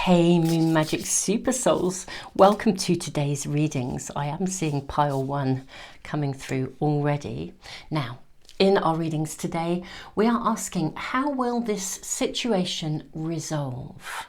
Hey Moon Magic Super Souls, welcome to today's readings. I am seeing pile 1 coming through already. Now, in our readings today, we are asking, how will this situation resolve?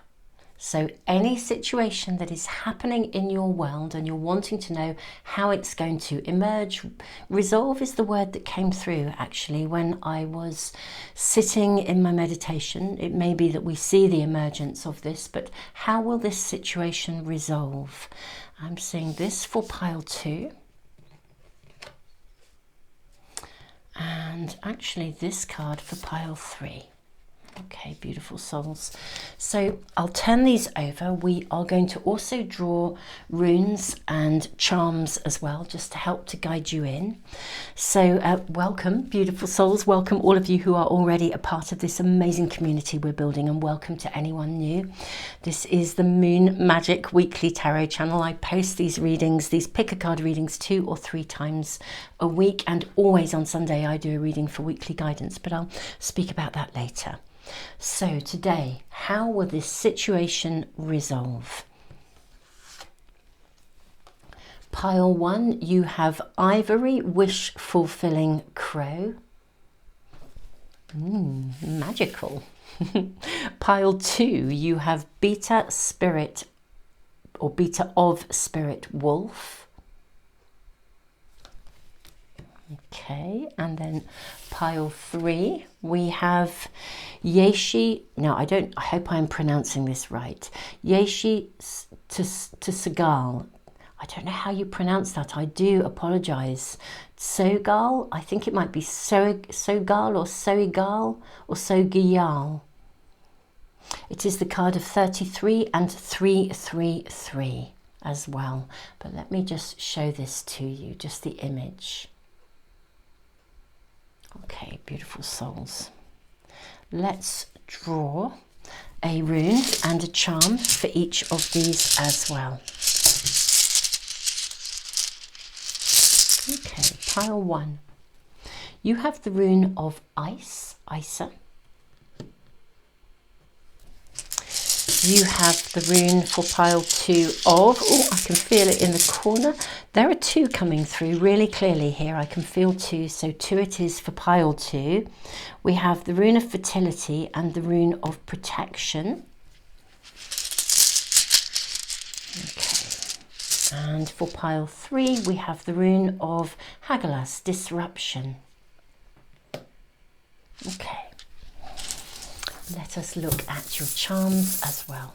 So any situation that is happening in your world and you're wanting to know how it's going to emerge, resolve is the word that came through actually when I was sitting in my meditation. It may be that we see the emergence of this, but how will this situation resolve? I'm seeing this for pile 2. And actually this card for pile 3. Okay, beautiful souls. So I'll turn these over. We are going to also draw runes and charms as well, just to help to guide you in. So welcome, beautiful souls. Welcome all of you who are already a part of this amazing community we're building, and welcome to anyone new. This is the Moon Magic Weekly Tarot channel. I post these readings, these pick a card readings 2 or 3 times a week, and always on Sunday I do a reading for weekly guidance, but I'll speak about that later. So today, how will this situation resolve? Pile 1, you have Ivory, Wish Fulfilling Crow. Magical. Pile 2, you have Beta Spirit or Beta of Spirit Wolf. Okay, and then pile 3, we have Yeshi. No, I hope I'm pronouncing this right. Yeshi to Segal. I don't know how you pronounce that. I do apologize. Sogal, I think it might be Sogal or Soigal or Sogial. It is the card of 33 and 333 as well. But let me just show this to you, just the image. Okay, beautiful souls. Let's draw a rune and a charm for each of these as well. Okay, pile 1. You have the rune of Ice, Isa. You have the rune for pile 2 of, oh, I can feel it in the corner. There are 2 coming through really clearly here. I can feel 2, so 2 it is for pile 2. We have the rune of Fertility and the rune of Protection. Okay. And for pile 3, we have the rune of Hagelas, Disruption. Okay. Let us look at your charms as well.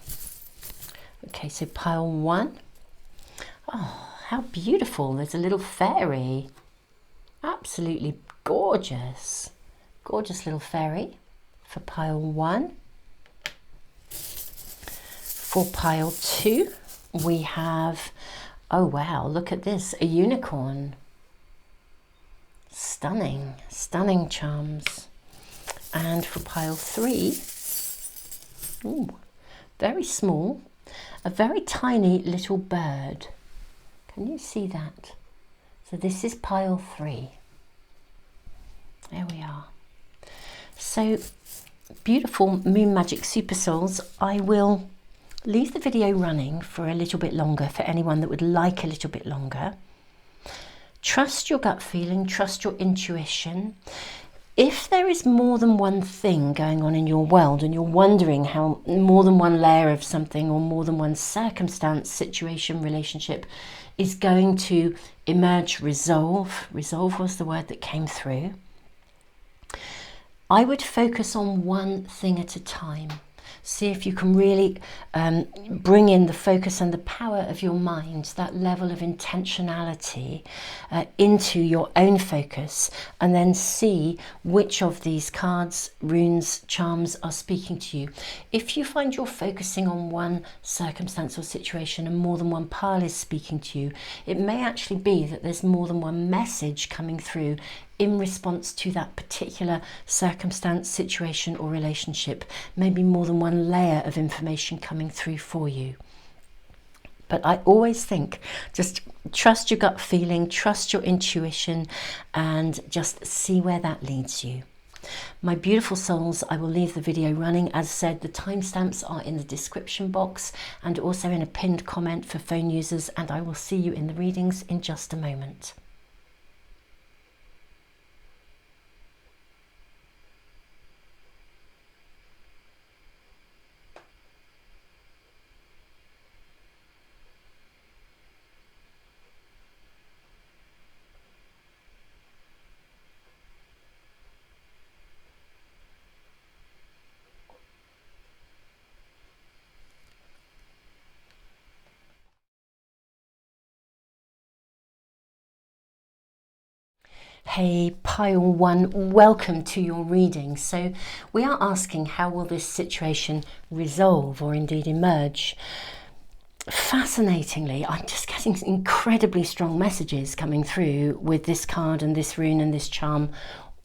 Okay, so pile 1. Oh, how beautiful. There's a little fairy. Absolutely gorgeous. Gorgeous little fairy for pile 1. For pile 2, we have, oh wow, look at this, a unicorn. Stunning, stunning charms. And for pile 3, ooh, very small, a very tiny little bird. Can you see that? So this is pile 3. There we are. So beautiful Moon Magic Super Souls, I will leave the video running for a little bit longer for anyone that would like a little bit longer. Trust your gut feeling, trust your intuition. If there is more than one thing going on in your world and you're wondering how more than one layer of something or more than one circumstance, situation, relationship is going to emerge, resolve was the word that came through, I would focus on one thing at a time. See if you can really bring in the focus and the power of your mind, that level of intentionality into your own focus, and then see which of these cards, runes, charms are speaking to you. If you find you're focusing on one circumstance or situation and more than one pile is speaking to you, it may actually be that there's more than one message coming through in response to that particular circumstance, situation or relationship. Maybe more than one layer of information coming through for you. But I always think, just trust your gut feeling, trust your intuition, and just see where that leads you. My beautiful souls, I will leave the video running. As said, the timestamps are in the description box and also in a pinned comment for phone users, and I will see you in the readings in just a moment. Hey, pile one, welcome to your reading. So we are asking, how will this situation resolve or indeed emerge? Fascinatingly, I'm just getting incredibly strong messages coming through with this card and this rune and this charm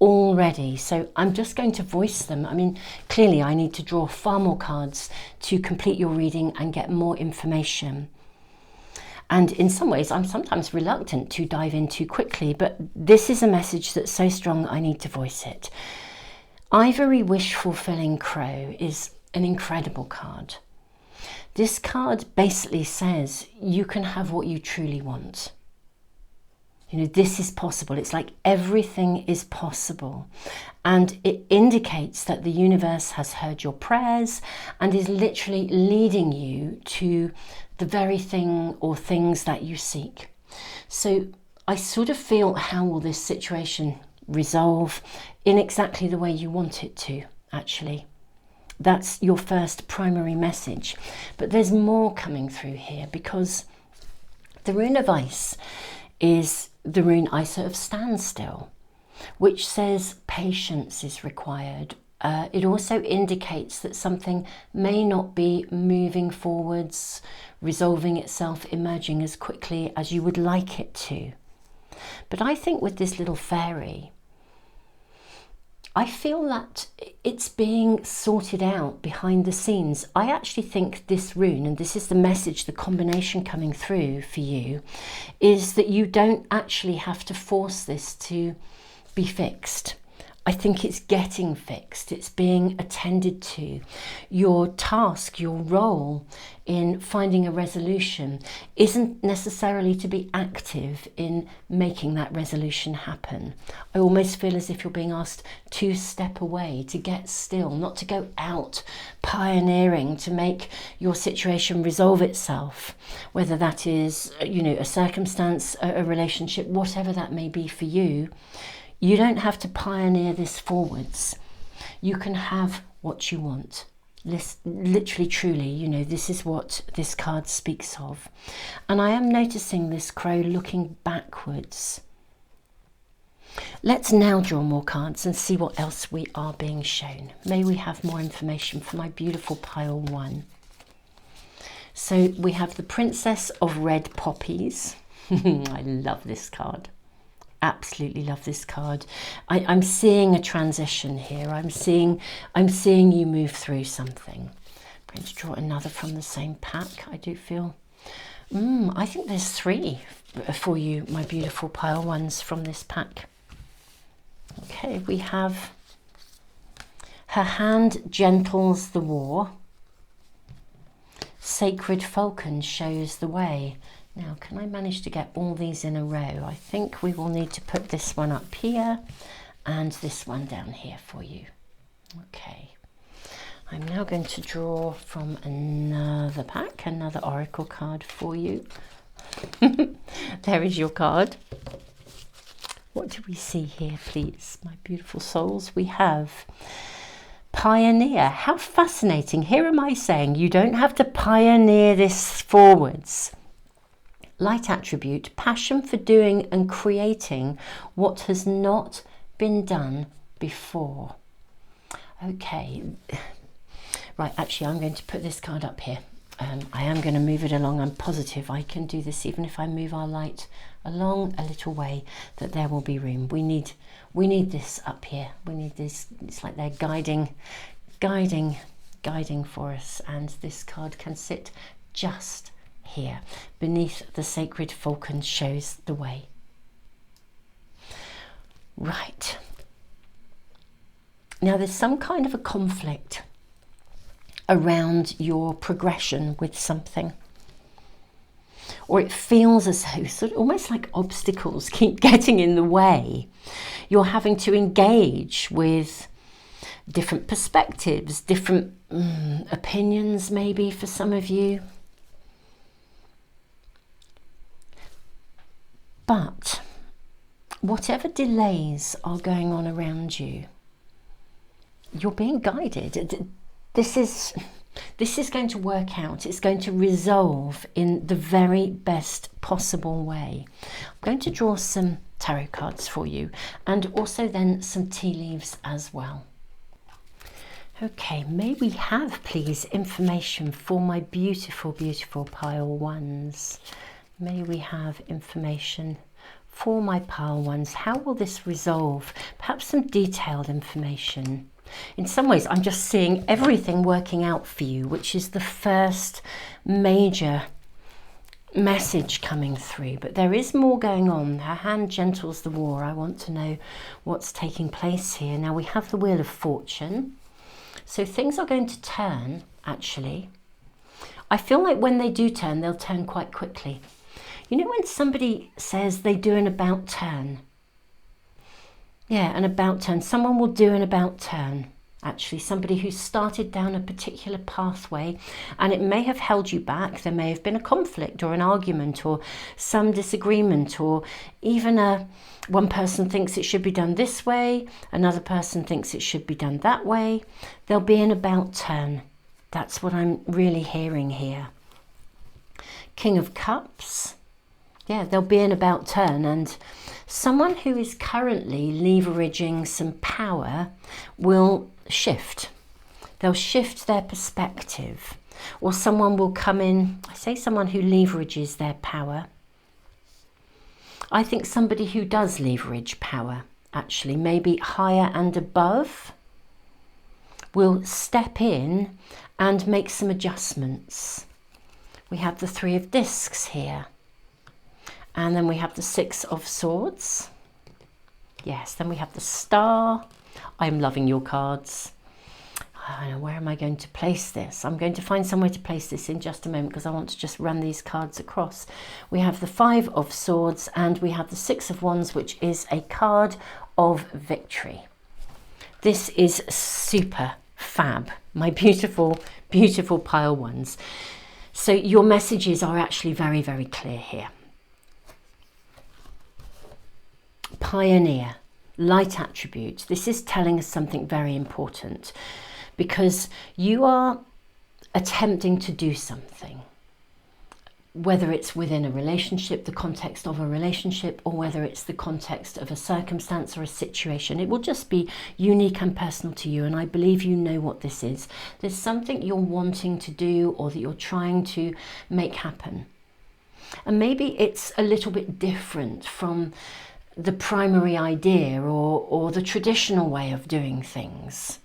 already. So I'm just going to voice them. I mean, clearly I need to draw far more cards to complete your reading and get more information. And in some ways, I'm sometimes reluctant to dive in too quickly, but this is a message that's so strong, I need to voice it. Ivory Wish Fulfilling Crow is an incredible card. This card basically says you can have what you truly want. You know, this is possible. It's like everything is possible. And it indicates that the universe has heard your prayers and is literally leading you to the very thing or things that you seek. So I sort of feel, how will this situation resolve in exactly the way you want it to, actually. That's your first primary message. But there's more coming through here, because the rune of ice is the rune Ice of Standstill, which says patience is required. It also indicates that something may not be moving forwards, resolving itself, emerging as quickly as you would like it to. But I think with this little fairy, I feel that it's being sorted out behind the scenes. I actually think this rune, and this is the message, the combination coming through for you, is that you don't actually have to force this to be fixed. I think it's getting fixed. It's being attended to. Your task, your role in finding a resolution isn't necessarily to be active in making that resolution happen. I almost feel as if you're being asked to step away, to get still, not to go out pioneering to make your situation resolve itself, whether that is, you know, a circumstance, a relationship, whatever that may be for you. You don't have to pioneer this forwards. You can have what you want. Literally, truly, you know, this is what this card speaks of. And I am noticing this crow looking backwards. Let's now draw more cards and see what else we are being shown. May we have more information for my beautiful pile one. So we have the Princess of Red Poppies. I love this card. Absolutely love this card. I'm seeing a transition here. I'm seeing you move through something. I'm going to draw another from the same pack. I do feel I think there's three for you, my beautiful pile ones, from this pack. Okay, we have Her Hand Gentles the War. Sacred Falcon Shows the Way. Now, can I manage to get all these in a row? I think we will need to put this one up here and this one down here for you. Okay. I'm now going to draw from another pack, another oracle card for you. There is your card. What do we see here, please, my beautiful souls? We have Pioneer. How fascinating. Here am I saying you don't have to pioneer this forwards. Light attribute, passion for doing and creating what has not been done before. Okay, right, actually I'm going to put this card up here. I am going to move it along. I'm positive I can do this even if I move our light along a little way, that there will be room. We need this up here. We need this. It's like they're guiding for us, and this card can sit just here beneath the Sacred Falcon Shows the Way. Right. Now there's some kind of a conflict around your progression with something. Or it feels as though sort of almost like obstacles keep getting in the way. You're having to engage with different perspectives, different opinions maybe for some of you. But whatever delays are going on around you, you're being guided. This is going to work out. It's going to resolve in the very best possible way. I'm going to draw some tarot cards for you, and also then some tea leaves as well. Okay, may we have, please, information for my beautiful, beautiful pile ones. May we have information for my pile ones. How will this resolve? Perhaps some detailed information. In some ways, I'm just seeing everything working out for you, which is the first major message coming through. But there is more going on. Her hand gentles the war. I want to know what's taking place here. Now we have the Wheel of Fortune. So things are going to turn, actually. I feel like when they do turn, they'll turn quite quickly. You know when somebody says they do an about turn? Yeah, an about turn. Someone will do an about turn. Actually, somebody who started down a particular pathway and it may have held you back. There may have been a conflict or an argument or some disagreement, or even one person thinks it should be done this way, another person thinks it should be done that way. There'll be an about turn. That's what I'm really hearing here. King of Cups. Yeah, there'll be an about turn, and someone who is currently leveraging some power will shift. They'll shift their perspective, or someone will come in. I say someone who leverages their power. I think somebody who does leverage power, actually, maybe higher and above, will step in and make some adjustments. We have the Three of Discs here. And then we have the Six of Swords. Yes, then we have the Star. I'm loving your cards. I don't know, where am I going to place this? I'm going to find somewhere to place this in just a moment, because I want to just run these cards across. We have the Five of Swords, and we have the Six of Wands, which is a card of victory. This is super fab, my beautiful, beautiful pile ones. So your messages are actually very, very clear here. Pioneer, light attribute. This is telling us something very important, because you are attempting to do something, whether it's within a relationship, the context of a relationship, or whether it's the context of a circumstance or a situation. It will just be unique and personal to you, and I believe you know what this is. There's something you're wanting to do, or that you're trying to make happen. And maybe it's a little bit different from the primary idea or the traditional way of doing things.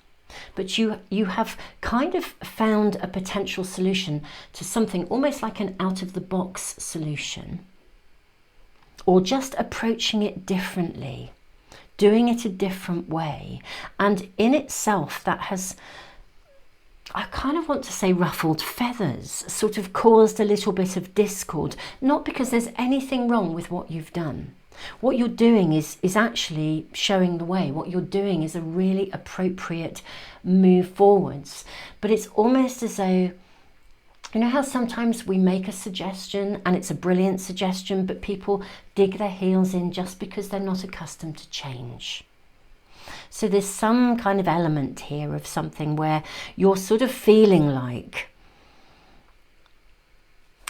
But you have kind of found a potential solution to something, almost like an out-of-the-box solution, or just approaching it differently, doing it a different way. And in itself, that has, I kind of want to say, ruffled feathers, sort of caused a little bit of discord, not because there's anything wrong with what you've done. What you're doing is actually showing the way. What you're doing is a really appropriate move forwards. But it's almost as though, you know how sometimes we make a suggestion and it's a brilliant suggestion, but people dig their heels in just because they're not accustomed to change. So there's some kind of element here of something where you're sort of feeling like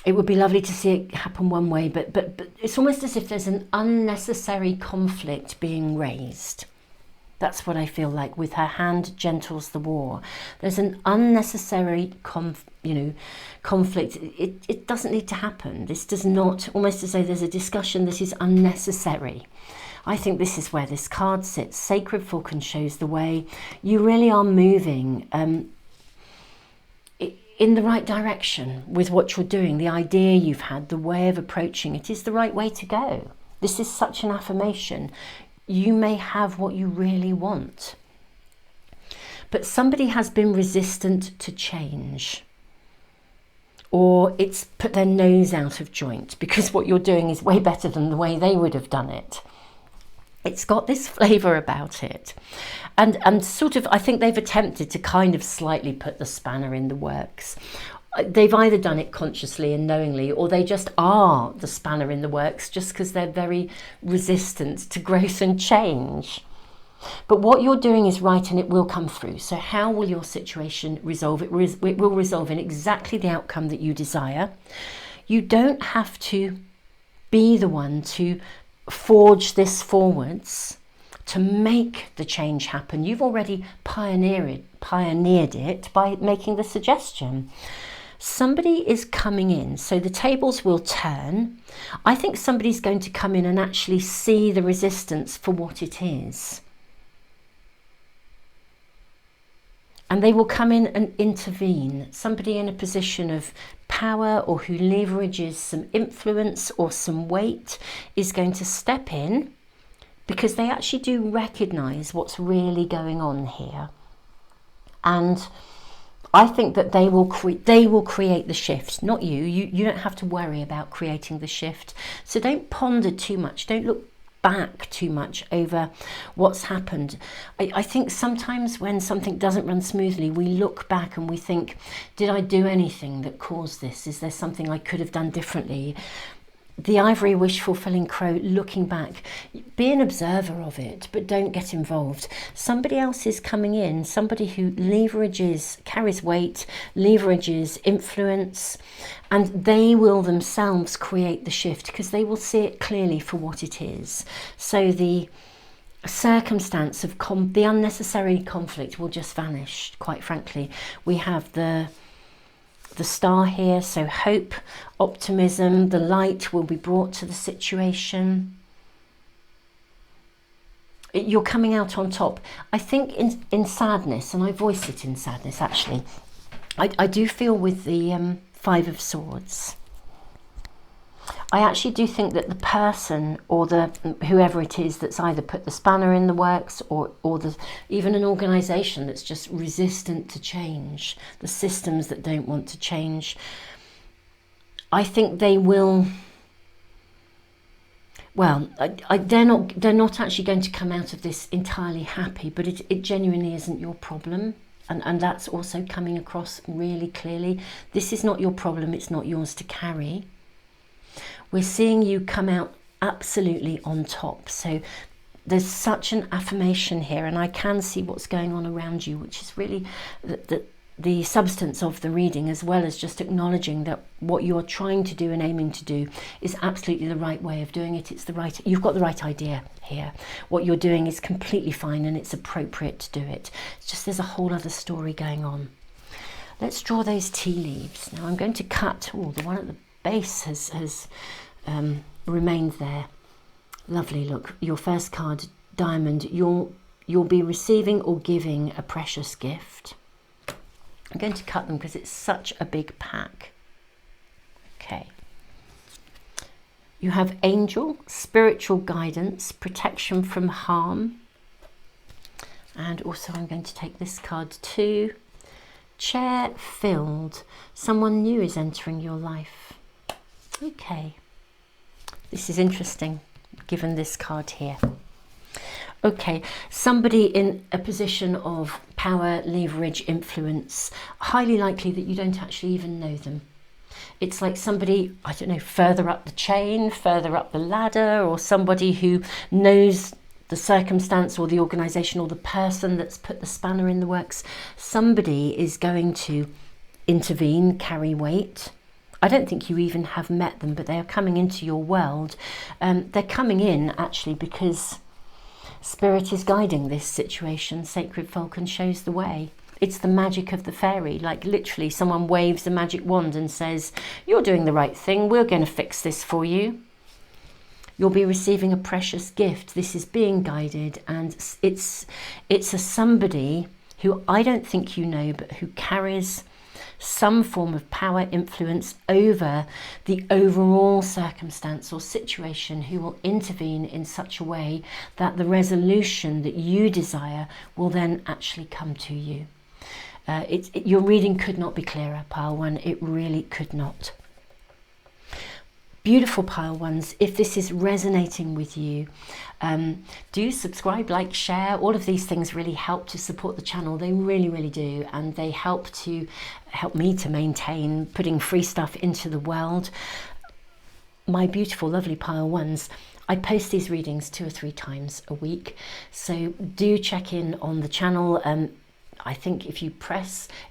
it would be lovely to see it happen one way, but it's almost as if there's an unnecessary conflict being raised. That's what I feel like with her hand gentles the war. There's an unnecessary conflict. It doesn't need to happen. This does not, almost as though there's a discussion that is unnecessary. I think this is where this card sits. Sacred Falcon shows the way. You really are moving in the right direction with what you're doing. The idea you've had, the way of approaching it is the right way to go. This is such an affirmation. You may have what you really want. but somebody has been resistant to change, or it's put their nose out of joint because what you're doing is way better than the way they would have done it. It's got this flavour about it. And sort of, I think they've attempted to kind of slightly put the spanner in the works. They've either done it consciously and knowingly, or they just are the spanner in the works just because they're very resistant to growth and change. But what you're doing is right, and it will come through. So how will your situation resolve? It will resolve in exactly the outcome that you desire. You don't have to be the one to forge this forwards, to make the change happen. You've already pioneered it by making the suggestion. Somebody is coming in, so the tables will turn. I think somebody's going to come in and actually see the resistance for what it is. And they will come in and intervene. Somebody in a position of power or who leverages some influence or some weight is going to step in, because they actually do recognise what's really going on here. And I think that they will create the shift, not you. You don't have to worry about creating the shift. So don't ponder too much. Don't look back too much over what's happened. I think sometimes when something doesn't run smoothly, we look back and we think, did I do anything that caused this? Is there something I could have done differently? The ivory wish-fulfilling crow, looking back, be an observer of it, but don't get involved. Somebody else is coming in, somebody who carries weight, leverages influence, and they will themselves create the shift because they will see it clearly for what it is. So the circumstance of the unnecessary conflict will just vanish, quite frankly. We have the star here, so hope, optimism, the light will be brought to the situation. You're coming out on top. I think in sadness, and I voice it in sadness actually, I do feel with the Five of Swords. I actually do think that the person or whoever it is that's either put the spanner in the works or even an organisation that's just resistant to change, the systems that don't want to change, I think they will. Well, they're not actually going to come out of this entirely happy, but it genuinely isn't your problem. And that's also coming across really clearly. This is not your problem. It's not yours to carry. We're seeing you come out absolutely on top. So there's such an affirmation here, and I can see what's going on around you, which is really the substance of the reading, as well as just acknowledging that what you're trying to do and aiming to do is absolutely the right way of doing it. You've got the right idea here. What you're doing is completely fine and it's appropriate to do it. It's just there's a whole other story going on. Let's draw those tea leaves. Now I'm going to cut, the one at the base has remained there. Lovely, look, your first card, diamond. You'll be receiving or giving a precious gift. I'm going to cut them because it's such a big pack. Okay. You have angel, spiritual guidance, protection from harm. And also I'm going to take this card too. Chair filled. Someone new is entering your life. Okay. This is interesting, given this card here. Okay, somebody in a position of power, leverage, influence, highly likely that you don't actually even know them. It's like somebody, I don't know, further up the chain, further up the ladder, or somebody who knows the circumstance or the organisation or the person that's put the spanner in the works. Somebody is going to intervene, carry weight. I don't think you even have met them, but they are coming into your world. They're coming in actually because Spirit is guiding this situation. Sacred Falcon shows the way. It's the magic of the fairy. Like literally someone waves a magic wand and says, you're doing the right thing. We're going to fix this for you. You'll be receiving a precious gift. This is being guided, and it's a somebody who I don't think you know, but who carries some form of power, influence over the overall circumstance or situation, who will intervene in such a way that the resolution that you desire will then actually come to you. Your reading could not be clearer, pile one. It really could not. Beautiful pile ones, if this is resonating with you, do subscribe, like, share. All of these things really help to support the channel. They really, really do. And they help me to maintain putting free stuff into the world. My beautiful, lovely pile ones, I post these readings 2 or 3 times a week. So do check in on the channel. I think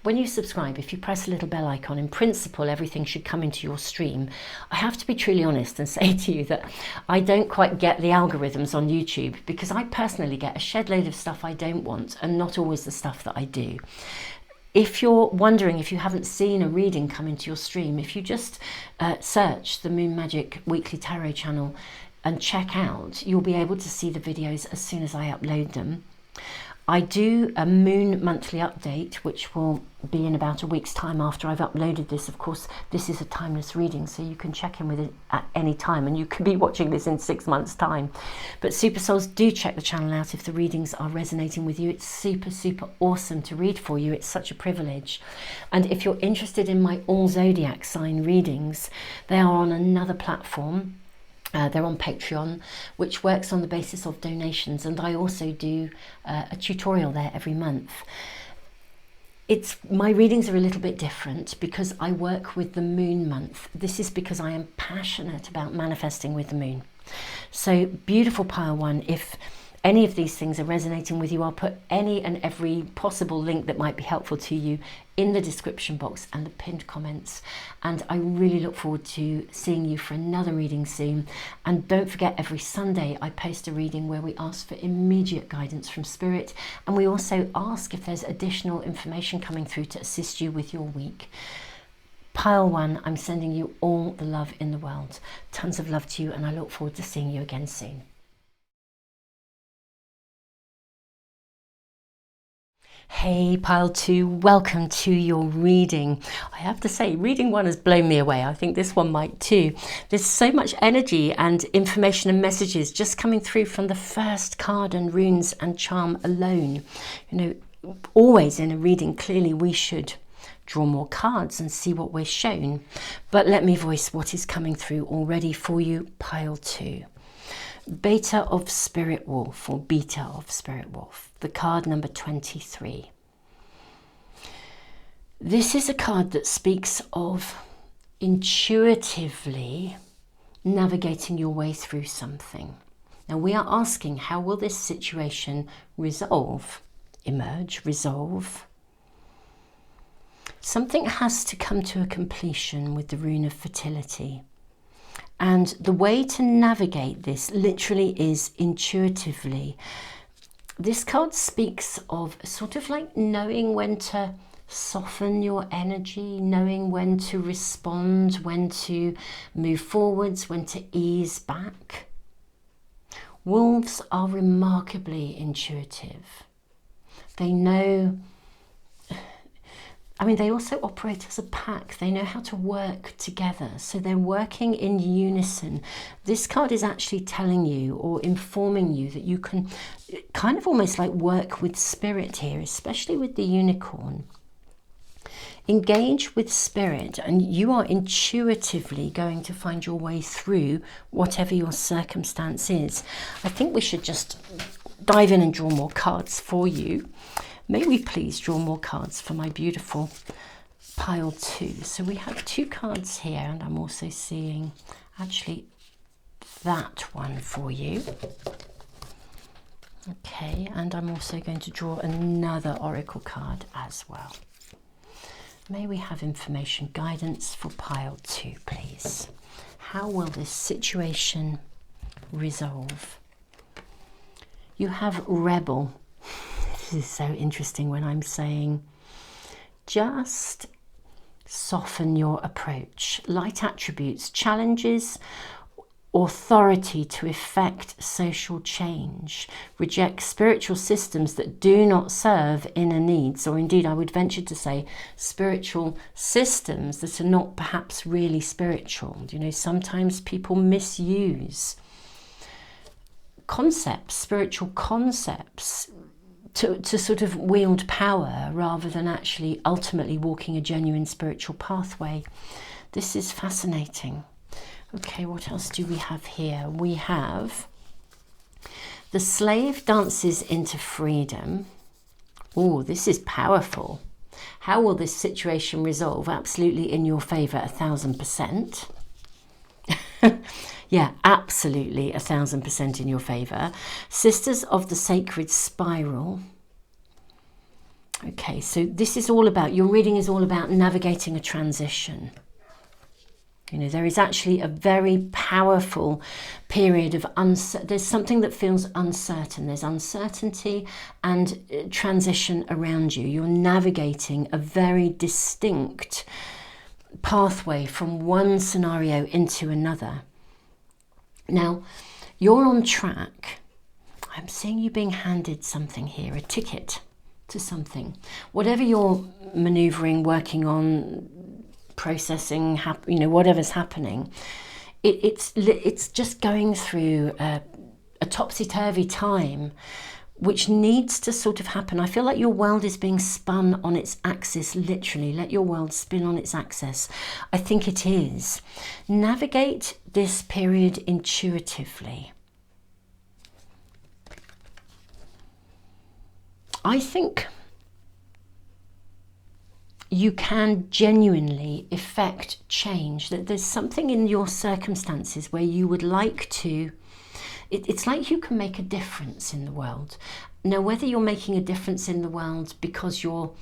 when you subscribe, if you press a little bell icon, in principle, everything should come into your stream. I have to be truly honest and say to you that I don't quite get the algorithms on YouTube, because I personally get a shed load of stuff I don't want and not always the stuff that I do. If you're wondering, if you haven't seen a reading come into your stream, if you just search the Moon Magic Weekly Tarot channel and check out, you'll be able to see the videos as soon as I upload them. I do a moon monthly update, which will be in about a week's time after I've uploaded this. Of course, this is a timeless reading, so you can check in with it at any time, and you could be watching this in 6 months' time. But Super Souls, do check the channel out if the readings are resonating with you. It's super, super awesome to read for you. It's such a privilege. And if you're interested in my all zodiac sign readings, they are on another platform. They're on Patreon, which works on the basis of donations, and I also do a tutorial there every month. My readings are a little bit different because I work with the moon month. This is because I am passionate about manifesting with the moon. So beautiful pile one, if any of these things are resonating with you, I'll put any and every possible link that might be helpful to you in the description box and the pinned comments. And I really look forward to seeing you for another reading soon. And don't forget, every Sunday I post a reading where we ask for immediate guidance from Spirit, and we also ask if there's additional information coming through to assist you with your week. Pile one, I'm sending you all the love in the world. Tons of love to you, and I look forward to seeing you again soon. Hey pile 2, welcome to your reading. I have to say, reading 1 has blown me away. I think this one might too. There's so much energy and information and messages just coming through from the first card and runes and charm alone. You know, always in a reading, clearly we should draw more cards and see what we're shown. But let me voice what is coming through already for you, pile 2. Beta of Spirit Wolf, or Beta of Spirit Wolf, the card number 23. This is a card that speaks of intuitively navigating your way through something. Now we are asking, how will this situation resolve? Something has to come to a completion with the rune of fertility. And the way to navigate this literally is intuitively. This card speaks of sort of like knowing when to soften your energy, knowing when to respond, when to move forwards, when to ease back. Wolves are remarkably intuitive. They know, they also operate as a pack. They know how to work together. So they're working in unison. This card is actually telling you or informing you that you can kind of almost like work with spirit here, especially with the unicorn. Engage with spirit, and you are intuitively going to find your way through whatever your circumstance is. I think we should just dive in and draw more cards for you. May we please draw more cards for my beautiful pile 2. So we have 2 cards here, and I'm also seeing actually that one for you. Okay, and I'm also going to draw another oracle card as well. May we have information guidance for pile 2, please. How will this situation resolve? You have Rebel. This is so interesting when I'm saying just soften your approach. Light attributes, challenges, authority to effect social change, reject spiritual systems that do not serve inner needs, or indeed I would venture to say spiritual systems that are not perhaps really spiritual. You know, sometimes people misuse concepts, spiritual concepts, to sort of wield power rather than actually ultimately walking a genuine spiritual pathway. This is fascinating. Okay, what else do we have here? We have the slave dances into freedom. Oh, this is powerful. How will this situation resolve? Absolutely in your favour, 1000%. Yeah, absolutely 1000% in your favour. Sisters of the Sacred Spiral. Okay, so this is all about, your reading is all about navigating a transition. You know, there is actually a very powerful period of there's something that feels uncertain. There's uncertainty and transition around you. You're navigating a very distinct pathway from one scenario into another. Now, you're on track. I'm seeing you being handed something here, a ticket to something. Whatever you're manoeuvring, working on, processing, you know, whatever's happening, it's just going through a topsy-turvy time, which needs to sort of happen. I feel like your world is being spun on its axis, literally. Let your world spin on its axis. I think it is. Navigate this period intuitively. I think you can genuinely effect change, that there's something in your circumstances where you would like to, it's like you can make a difference in the world. Now, whether you're making a difference in the world because you're,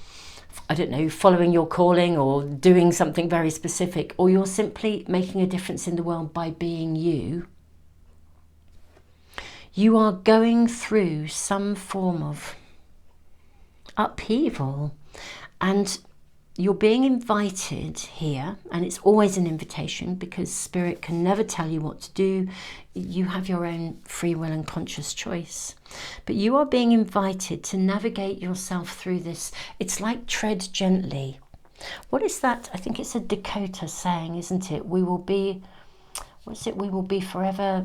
I don't know, following your calling or doing something very specific, or you're simply making a difference in the world by being you, you are going through some form of upheaval, and you're being invited here, and it's always an invitation because Spirit can never tell you what to do. You have your own free will and conscious choice. But you are being invited to navigate yourself through this. It's like tread gently. What is that? I think it's a Dakota saying, isn't it? We will be, what is it? We will be forever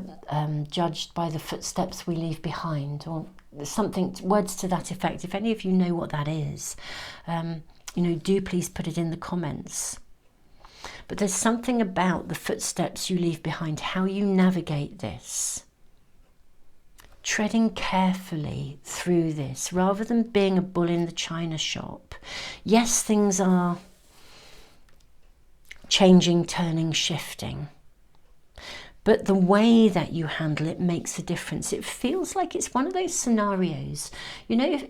judged by the footsteps we leave behind, or something, words to that effect. If any of you know what that is, you know, do please put it in the comments. But there's something about the footsteps you leave behind, how you navigate this. Treading carefully through this, rather than being a bull in the china shop. Yes, things are changing, turning, shifting. But the way that you handle it makes a difference. It feels like it's one of those scenarios, you know,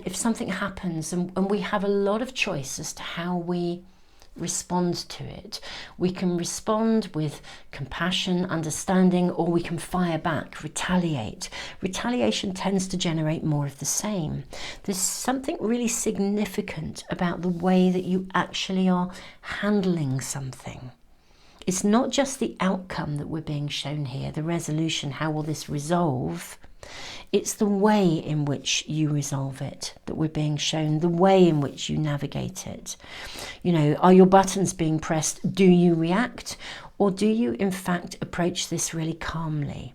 if something happens and we have a lot of choice as to how we respond to it. We can respond with compassion, understanding, or we can fire back, retaliate. Retaliation tends to generate more of the same. There's something really significant about the way that you actually are handling something. It's not just the outcome that we're being shown here, the resolution, how will this resolve? It's the way in which you resolve it that we're being shown, the way in which you navigate it. You know, are your buttons being pressed? Do you react? Or do you, in fact, approach this really calmly?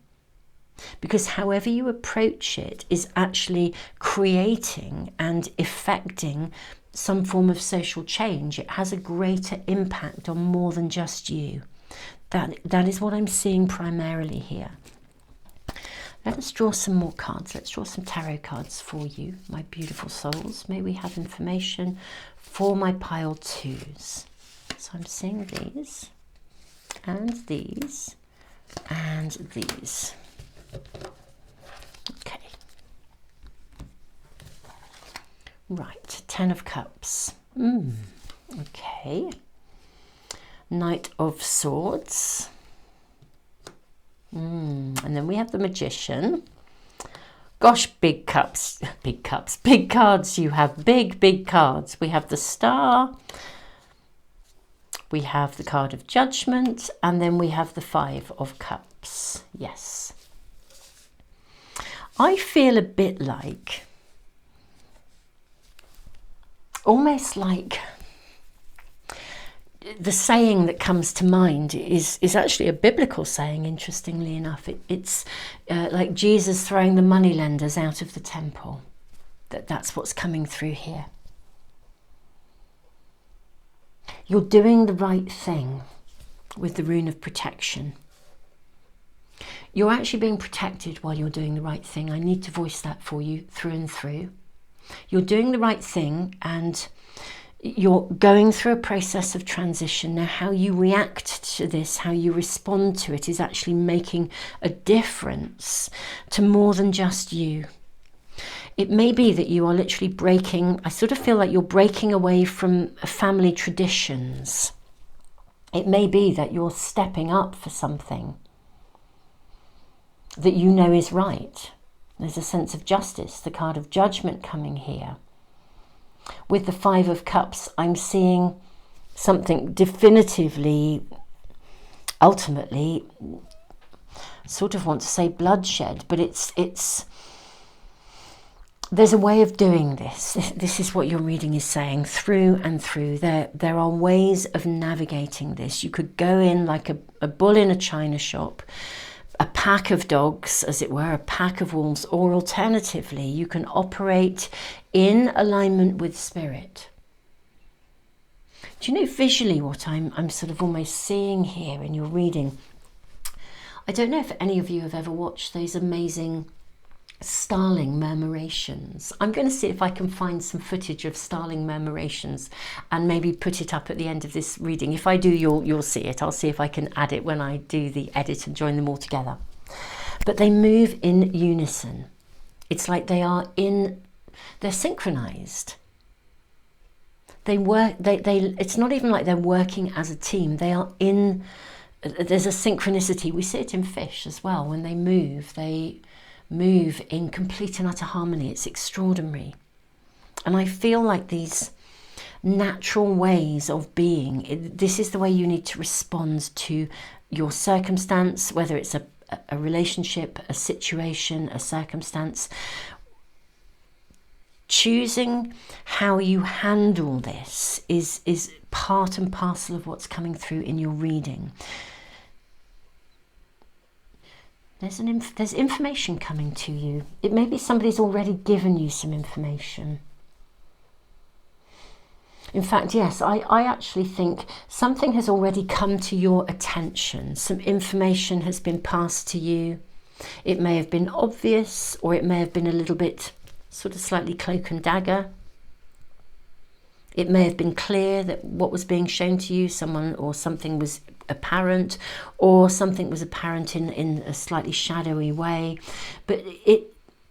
Because however you approach it is actually creating and effecting some form of social change. It has a greater impact on more than just you. That is what I'm seeing primarily here. Let us draw some more cards. Let's draw some tarot cards for you, my beautiful souls. May we have information for my pile twos. So I'm seeing these, and these, and these. Okay. Right, 10 of Cups. Okay. Knight of Swords. And then we have the Magician. Gosh, big cups, big cups, big cards you have, big cards. We have the Star. we have the card of Judgment, and then we have the Five of Cups. Yes. I feel a bit like, almost like, the saying that comes to mind is actually a biblical saying, interestingly enough. It's like Jesus throwing the moneylenders out of the temple. That's what's coming through here. You're doing the right thing with the rune of protection. You're actually being protected while you're doing the right thing. I need to voice that for you through and through. You're doing the right thing, and you're going through a process of transition. Now, how you react to this, how you respond to it, is actually making a difference to more than just you. It may be that you are literally breaking, I sort of feel like you're breaking away from family traditions. It may be that you're stepping up for something that you know is right. There's a sense of justice, the card of Judgment coming here. With the Five of Cups, I'm seeing something definitively, ultimately, sort of want to say bloodshed, but it's there's a way of doing this. This is what your reading is saying, through and through. There are ways of navigating this. You could go in like a bull in a china shop, a pack of dogs, as it were, a pack of wolves, or alternatively, you can operate in alignment with spirit. Do you know visually what I'm sort of almost seeing here in your reading? I don't know if any of you have ever watched those amazing starling murmurations. I'm going to see if I can find some footage of starling murmurations and maybe put it up at the end of this reading. If I do, you'll see it. I'll see if I can add it when I do the edit and join them all together. But they move in unison. It's like they're synchronized. They work, it's not even like they're working as a team. They are in, there's a synchronicity. We see it in fish as well. When they move in complete and utter harmony. It's extraordinary. And I feel like these natural ways of being, this is the way you need to respond to your circumstance, whether it's a relationship, a situation, a circumstance. Choosing how you handle this is part and parcel of what's coming through in your reading. There's information coming to you. It may be somebody's already given you some information. In fact, yes, I actually think something has already come to your attention. Some information has been passed to you. It may have been obvious, or it may have been a little bit sort of slightly cloak and dagger. It may have been clear that what was being shown to you, someone or something was apparent, or something was apparent in a slightly shadowy way. But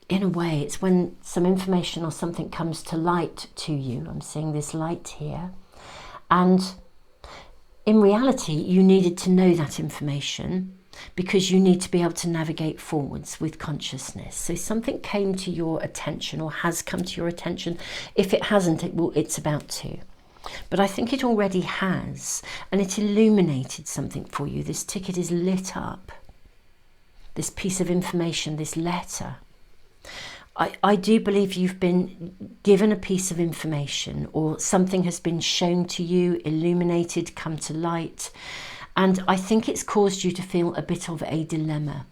in a way, it's when some information or something comes to light to you. I'm seeing this light here. And in reality, you needed to know that information because you need to be able to navigate forwards with consciousness. So something came to your attention, or has come to your attention. If it hasn't, it's about to. But I think it already has, and it illuminated something for you. This ticket is lit up. This piece of information, this letter. I do believe you've been given a piece of information, or something has been shown to you, illuminated, come to light. And I think it's caused you to feel a bit of a dilemma.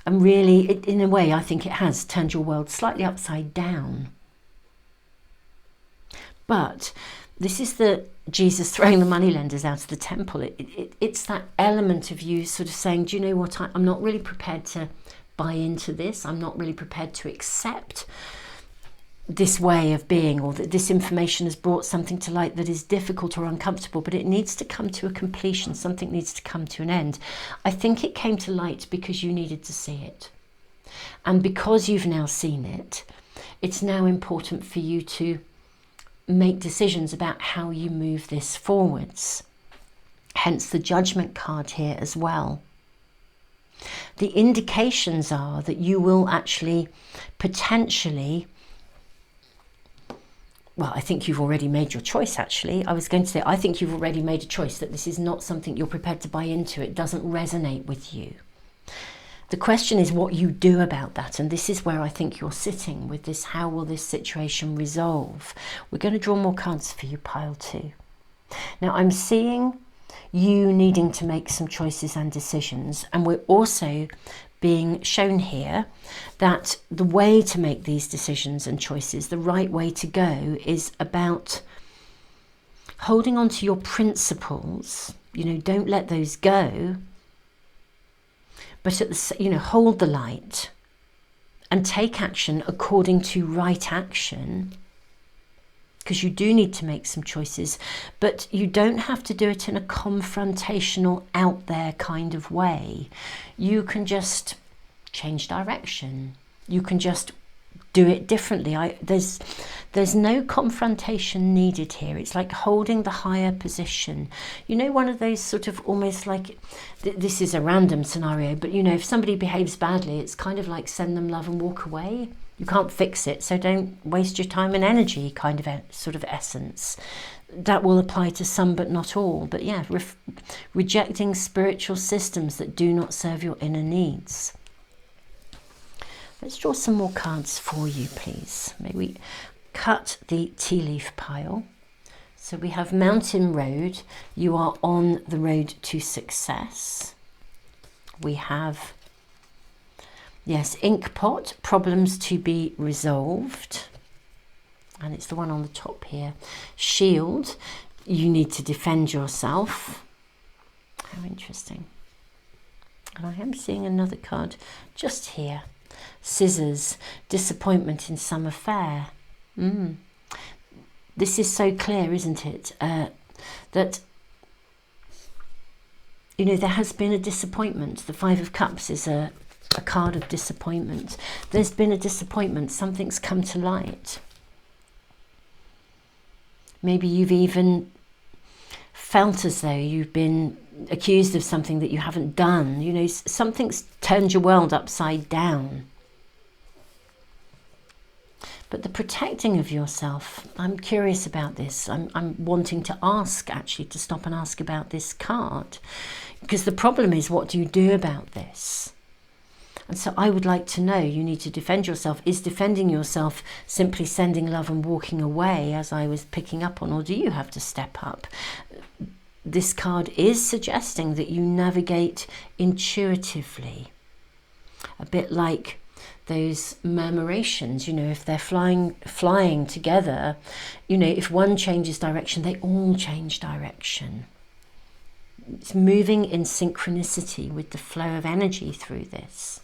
And really, in a way, I think it has turned your world slightly upside down. But this is the Jesus throwing the moneylenders out of the temple. It's that element of you sort of saying, do you know what, I'm not really prepared to buy into this. I'm not really prepared to accept this way of being, or that this information has brought something to light that is difficult or uncomfortable, but it needs to come to a completion. Something needs to come to an end. I think it came to light because you needed to see it. And because you've now seen it, it's now important for you to make decisions about how you move this forwards. Hence the Judgment card here as well. The indications are that you will actually potentially well, I think you've already made your choice, actually. I was going to say, I think you've already made a choice that this is not something you're prepared to buy into. It doesn't resonate with you. The question is what you do about that. And this is where I think you're sitting with this. How will this situation resolve? We're going to draw more cards for you, pile 2. Now, I'm seeing you needing to make some choices and decisions. And we're also being shown here that the way to make these decisions and choices, the right way to go, is about holding on to your principles. You know, don't let those go, but at the, you know, hold the light and take action according to right action, because you do need to make some choices, but you don't have to do it in a confrontational, out there kind of way. You can just change direction. You can just do it differently. There's no confrontation needed here. It's like holding the higher position. You know, one of those sort of almost like, this is a random scenario, but you know, if somebody behaves badly, it's kind of like send them love and walk away. You can't fix it, so don't waste your time and energy kind of sort of essence. That will apply to some but not all. But yeah, rejecting spiritual systems that do not serve your inner needs. Let's draw some more cards for you, please. May we cut the tea leaf pile. So we have Mountain Road. You are on the road to success. We have, yes, Ink Pot, problems to be resolved. And it's the one on the top here. Shield, you need to defend yourself. How interesting. And I am seeing another card just here. Scissors, disappointment in some affair. This is so clear, isn't it? That, you know, there has been a disappointment. The Five of Cups is a card of disappointment. There's been a disappointment. Something's come to light. Maybe you've even felt as though you've been accused of something that you haven't done. You know, something's turned your world upside down. But the protecting of yourself, I'm curious about this. I'm wanting to ask, actually, to stop and ask about this card. Because the problem is, what do you do about this? And so I would like to know, you need to defend yourself. Is defending yourself simply sending love and walking away, as I was picking up on, or do you have to step up? This card is suggesting that you navigate intuitively. A bit like those murmurations, you know, if they're flying together, you know, if one changes direction, they all change direction. It's moving in synchronicity with the flow of energy through this.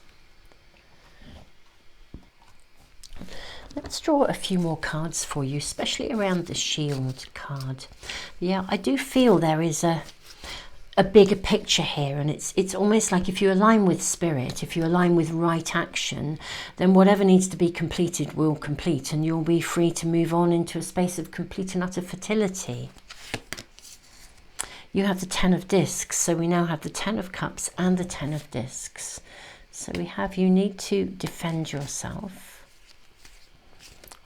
Let's draw a few more cards for you, especially around the Shield card. Yeah, I do feel there is a bigger picture here, and it's almost like if you align with spirit, if you align with right action, then whatever needs to be completed will complete, and you'll be free to move on into a space of complete and utter fertility. You have the 10 of Discs, so we now have the 10 of Cups and the 10 of Discs. So we have, you need to defend yourself.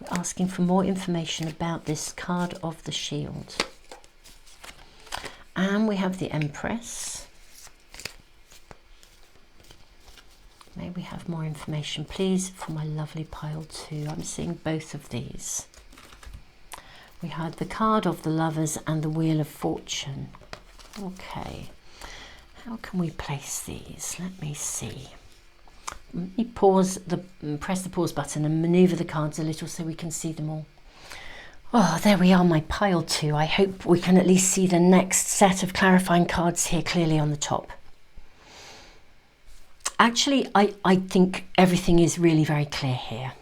We're asking for more information about this card of the Shield. And we have the Empress. May we have more information, please, for my lovely pile 2. I'm seeing both of these. We had the card of the Lovers and the Wheel of Fortune. Okay, how can we place these? Let me see. Let me press the pause button and manoeuvre the cards a little so we can see them all. Oh, there we are, my pile 2. I hope we can at least see the next set of clarifying cards here clearly on the top. Actually, I think everything is really very clear here.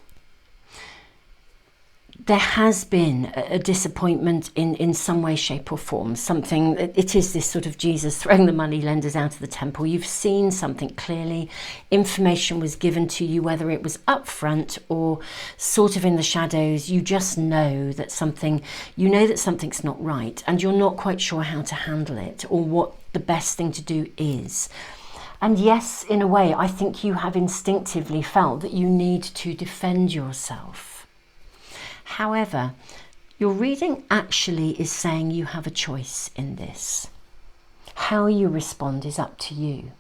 There has been a disappointment in some way, shape or form. Something, it is this sort of Jesus throwing the money lenders out of the temple. You've seen something clearly. Information was given to you, whether it was up front or sort of in the shadows. You just know that something's not right, and you're not quite sure how to handle it or what the best thing to do is. And yes, in a way, I think you have instinctively felt that you need to defend yourself. However, Your reading actually is saying you have a choice in this. How you respond is up to you.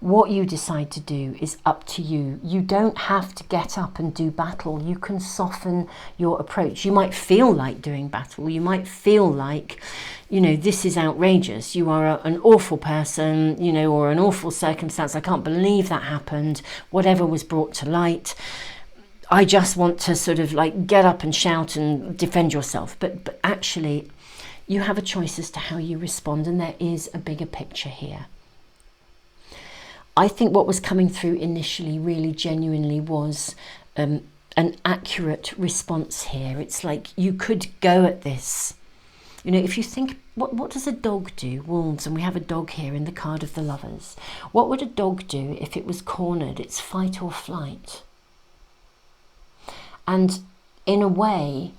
What you decide to do is up to you. You don't have to get up and do battle. You can soften your approach. You might feel like doing battle. You might feel like, you know, this is outrageous. You are an awful person, you know, or an awful circumstance. I can't believe that happened. Whatever was brought to light. I just want to sort of like get up and shout and defend yourself. But actually, you have a choice as to how you respond, and there is a bigger picture here. I think what was coming through initially really genuinely was an accurate response here. It's like you could go at this. You know, if you think, what does a dog do? Wolves, and we have a dog here in the card of the Lovers. What would a dog do if it was cornered? It's fight or flight. And in a way,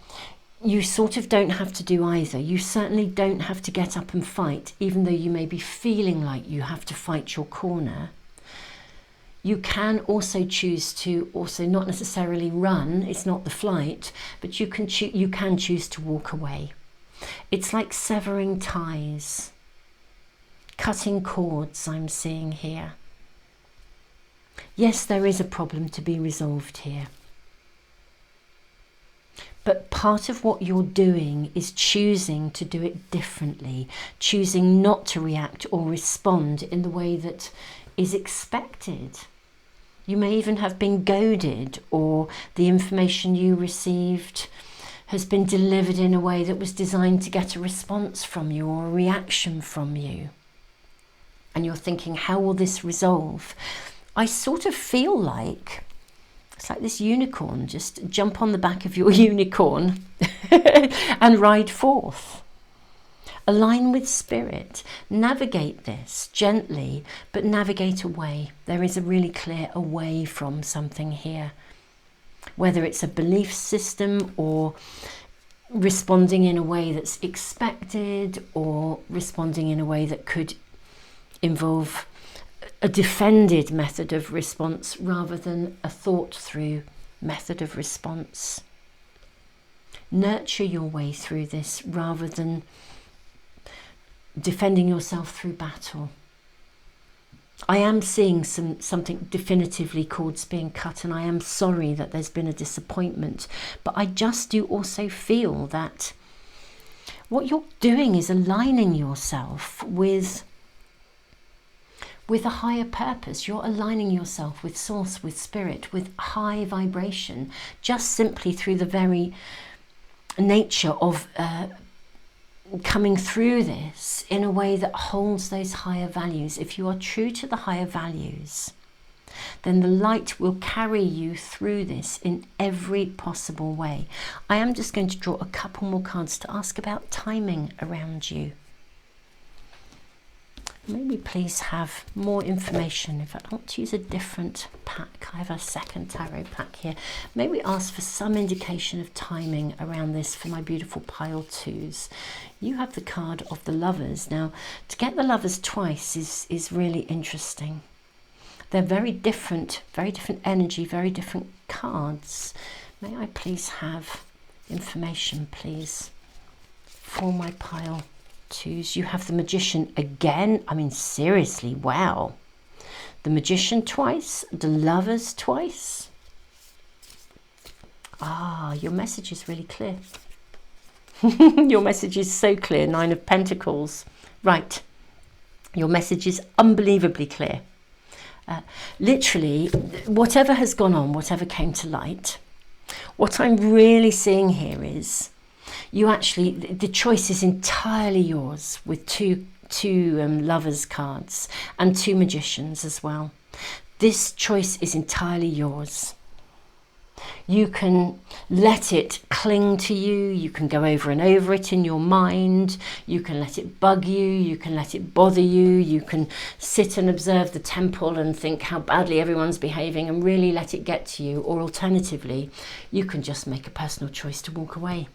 you sort of don't have to do either. You certainly don't have to get up and fight, even though you may be feeling like you have to fight your corner. You can also choose to also not necessarily run. It's not the flight, but you can choose to walk away. It's like severing ties, cutting cords, I'm seeing here. Yes, there is a problem to be resolved here. But part of what you're doing is choosing to do it differently, choosing not to react or respond in the way that is expected. You may even have been goaded, or the information you received has been delivered in a way that was designed to get a response from you or a reaction from you. And you're thinking, how will this resolve? I sort of feel like it's like this unicorn. Just jump on the back of your unicorn and ride forth. Align with spirit. Navigate this gently, but navigate away. There is a really clear away from something here. Whether it's a belief system or responding in a way that's expected, or responding in a way that could involve a defended method of response rather than a thought through method of response. Nurture your way through this rather than defending yourself through battle. I am seeing something definitively cords being cut, and I am sorry that there's been a disappointment, but I just do also feel that what you're doing is aligning yourself with a higher purpose. You're aligning yourself with source, with spirit, with high vibration, just simply through the very nature of coming through this in a way that holds those higher values. If you are true to the higher values, then the light will carry you through this in every possible way. I am just going to draw a couple more cards to ask about timing around you. Maybe please have more information. In fact, I want to use a different pack. I have a second tarot pack here. Maybe ask for some indication of timing around this for my beautiful pile twos. You have the card of the Lovers. Now, to get the Lovers twice is really interesting. They're very different energy, very different cards. May I please have information, please, for my pile twos? You have the Magician again. I mean, seriously, wow. The Magician twice, the Lovers twice. Ah, your message is really clear. Your message is so clear. 9 of Pentacles. Right. Your message is unbelievably clear. Literally, whatever has gone on, whatever came to light, what I'm really seeing here is you actually, the choice is entirely yours with two Lovers cards and 2 Magicians as well. This choice is entirely yours. You can let it cling to you. You can go over and over it in your mind. You can let it bug you. You can let it bother you. You can sit and observe the temple and think how badly everyone's behaving and really let it get to you. Or alternatively, you can just make a personal choice to walk away.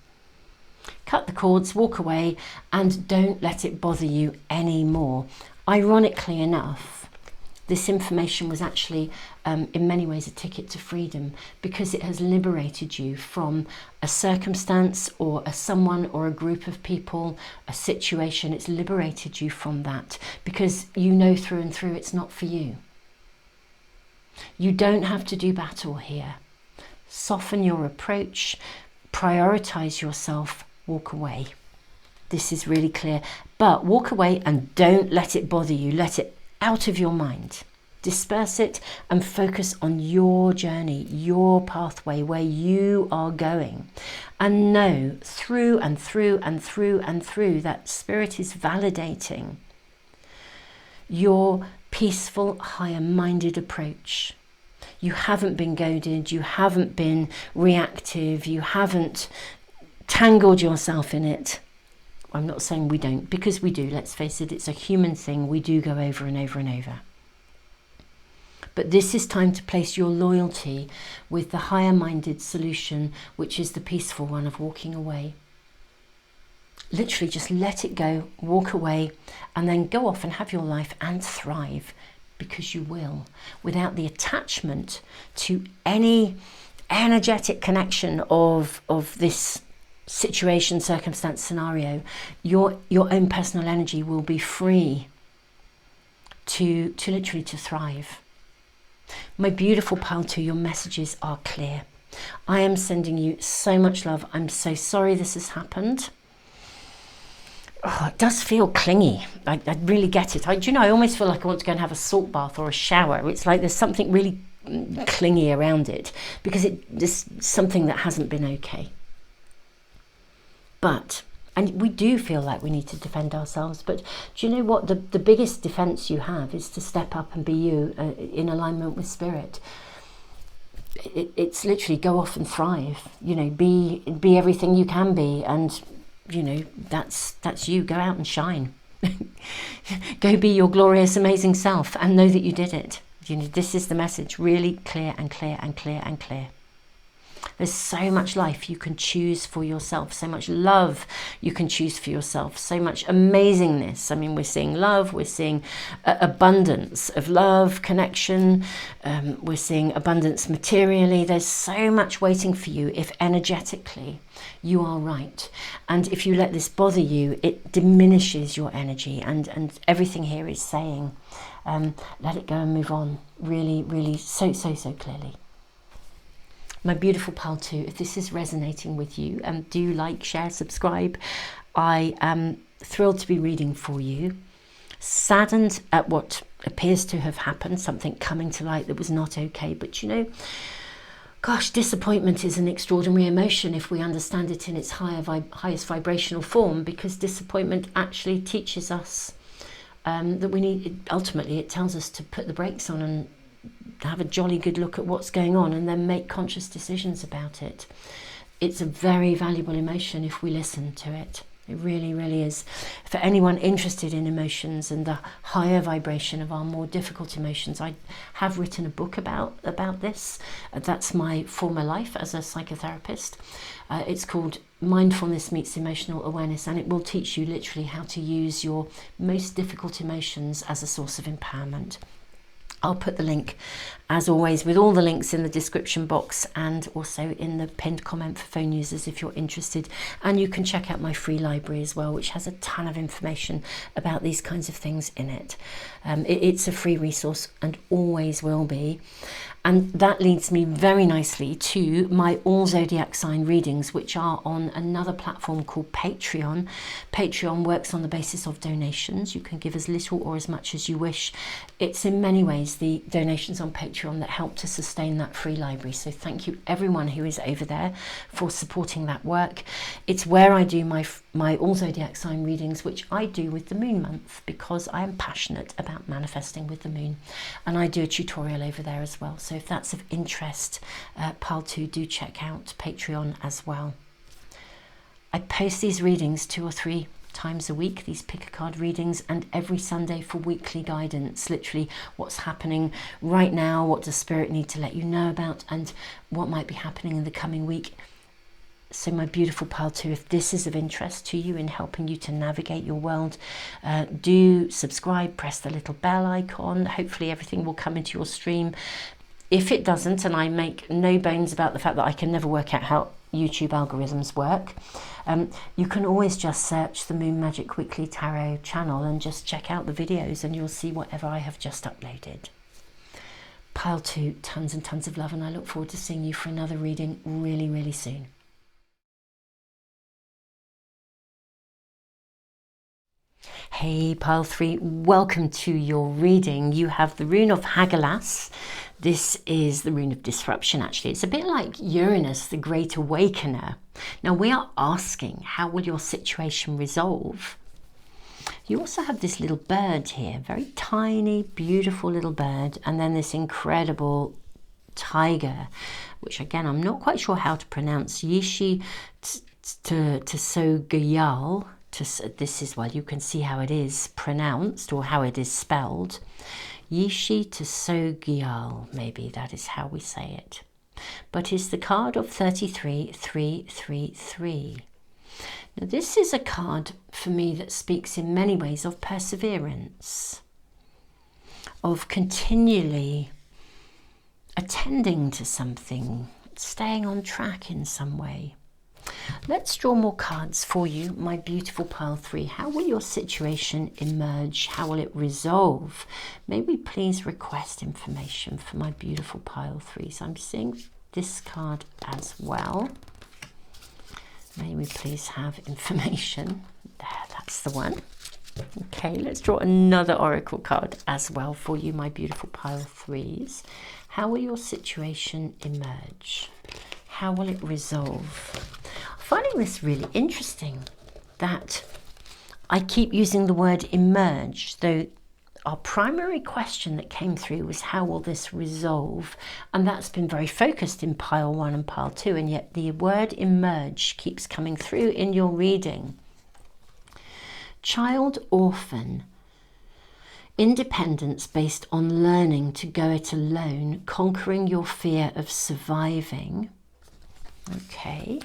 Cut the cords, walk away, and don't let it bother you anymore. Ironically enough, this information was actually in many ways a ticket to freedom, because it has liberated you from a circumstance or a someone or a group of people, a situation. It's liberated you from that, because you know through and through it's not for you. You don't have to do battle here. Soften your approach, prioritize yourself, walk away. This is really clear. But walk away and don't let it bother you. Let it out of your mind. Disperse it and focus on your journey, your pathway, where you are going. And know through and through and through and through that Spirit is validating your peaceful, higher-minded approach. You haven't been goaded, you haven't been reactive, you haven't tangled yourself in it. I'm not saying we don't, because we do, let's face it, it's a human thing. We do go over and over and over. But this is time to place your loyalty with the higher-minded solution, which is the peaceful one of walking away. Literally just let it go, walk away, and then go off and have your life and thrive, because you will, without the attachment to any energetic connection of this situation, circumstance, scenario. Your own personal energy will be free to literally to thrive. My beautiful pile 2, your messages are clear. I am sending you so much love. I'm so sorry this has happened. Oh, it does feel clingy. I really get it. I almost feel like I want to go and have a salt bath or a shower. It's like there's something really clingy around it, because there's something that hasn't been okay. And we do feel like we need to defend ourselves, but do you know what? The biggest defense you have is to step up and be you, in alignment with Spirit. It's literally go off and thrive, be everything you can be, and that's you. Go out and shine. Go be your glorious, amazing self, and know that you did it. This is the message, really clear and clear and clear and clear. There's so much life you can choose for yourself, so much love you can choose for yourself, so much amazingness. I mean, we're seeing love, we're seeing abundance of love, connection, we're seeing abundance materially. There's so much waiting for you if energetically you are right. And if you let this bother you, it diminishes your energy, and everything here is saying, let it go and move on, really, really, so clearly. My beautiful pile 2, if this is resonating with you, do like, share, subscribe. I am thrilled to be reading for you. Saddened at what appears to have happened, something coming to light that was not okay. But gosh, disappointment is an extraordinary emotion if we understand it in its highest vibrational form, because disappointment actually teaches us that we need, ultimately it tells us to put the brakes on and have a jolly good look at what's going on, and then make conscious decisions about it. It's a very valuable emotion if we listen to it. It really, really is. For anyone interested in emotions and the higher vibration of our more difficult emotions, I have written a book about this. That's my former life as a psychotherapist. It's called Mindfulness Meets Emotional Awareness, and it will teach you literally how to use your most difficult emotions as a source of empowerment. I'll put the link, as always, with all the links in the description box, and also in the pinned comment for phone users if you're interested. And you can check out my free library as well, which has a ton of information about these kinds of things in it. It's a free resource and always will be. And that leads me very nicely to my all zodiac sign readings, which are on another platform called Patreon. Patreon works on the basis of donations. You can give as little or as much as you wish. It's in many ways the donations on Patreon that help to sustain that free library. So thank you everyone who is over there for supporting that work. It's where I do my all zodiac sign readings, which I do with the moon month, because I am passionate about manifesting with the moon. And I do a tutorial over there as well. So if that's of interest, pile 2, do check out Patreon as well. I post these readings 2 or 3 times a week, these pick a card readings, and every Sunday for weekly guidance, literally what's happening right now, what does Spirit need to let you know about, and what might be happening in the coming week. So my beautiful pile 2, if this is of interest to you in helping you to navigate your world, do subscribe, press the little bell icon. Hopefully everything will come into your stream. If it doesn't, and I make no bones about the fact that I can never work out how YouTube algorithms work, you can always just search the Moon Magic Weekly Tarot channel and just check out the videos and you'll see whatever I have just uploaded. Pile 2, tons and tons of love, and I look forward to seeing you for another reading really, really soon. Hey pile 3, welcome to your reading. You have the rune of Hagalaz. This is the rune of disruption, actually. It's a bit like Uranus, the Great Awakener. Now we are asking, how will your situation resolve? You also have this little bird here, very tiny, beautiful little bird, and then this incredible tiger, which again, I'm not quite sure how to pronounce. Yishi Tsogayal. This is, well, you can see how it is pronounced or how it is spelled. Yishi Tsogayal, maybe that is how we say it. But it's the card of 33333. Now this is a card for me that speaks in many ways of perseverance, of continually attending to something, staying on track in some way. Let's draw more cards for you, my beautiful pile 3. How will your situation emerge? How will it resolve? May we please request information for my beautiful pile 3. So I'm seeing this card as well. May we please have information? There, that's the one. Okay, let's draw another oracle card as well for you, my beautiful pile 3s. How will your situation emerge? How will it resolve? I'm finding this really interesting that I keep using the word emerge, though our primary question that came through was how will this resolve? And that's been very focused in pile 1 and pile 2, and yet the word emerge keeps coming through in your reading. Child orphan. Independence based on learning to go it alone, conquering your fear of surviving. Okay.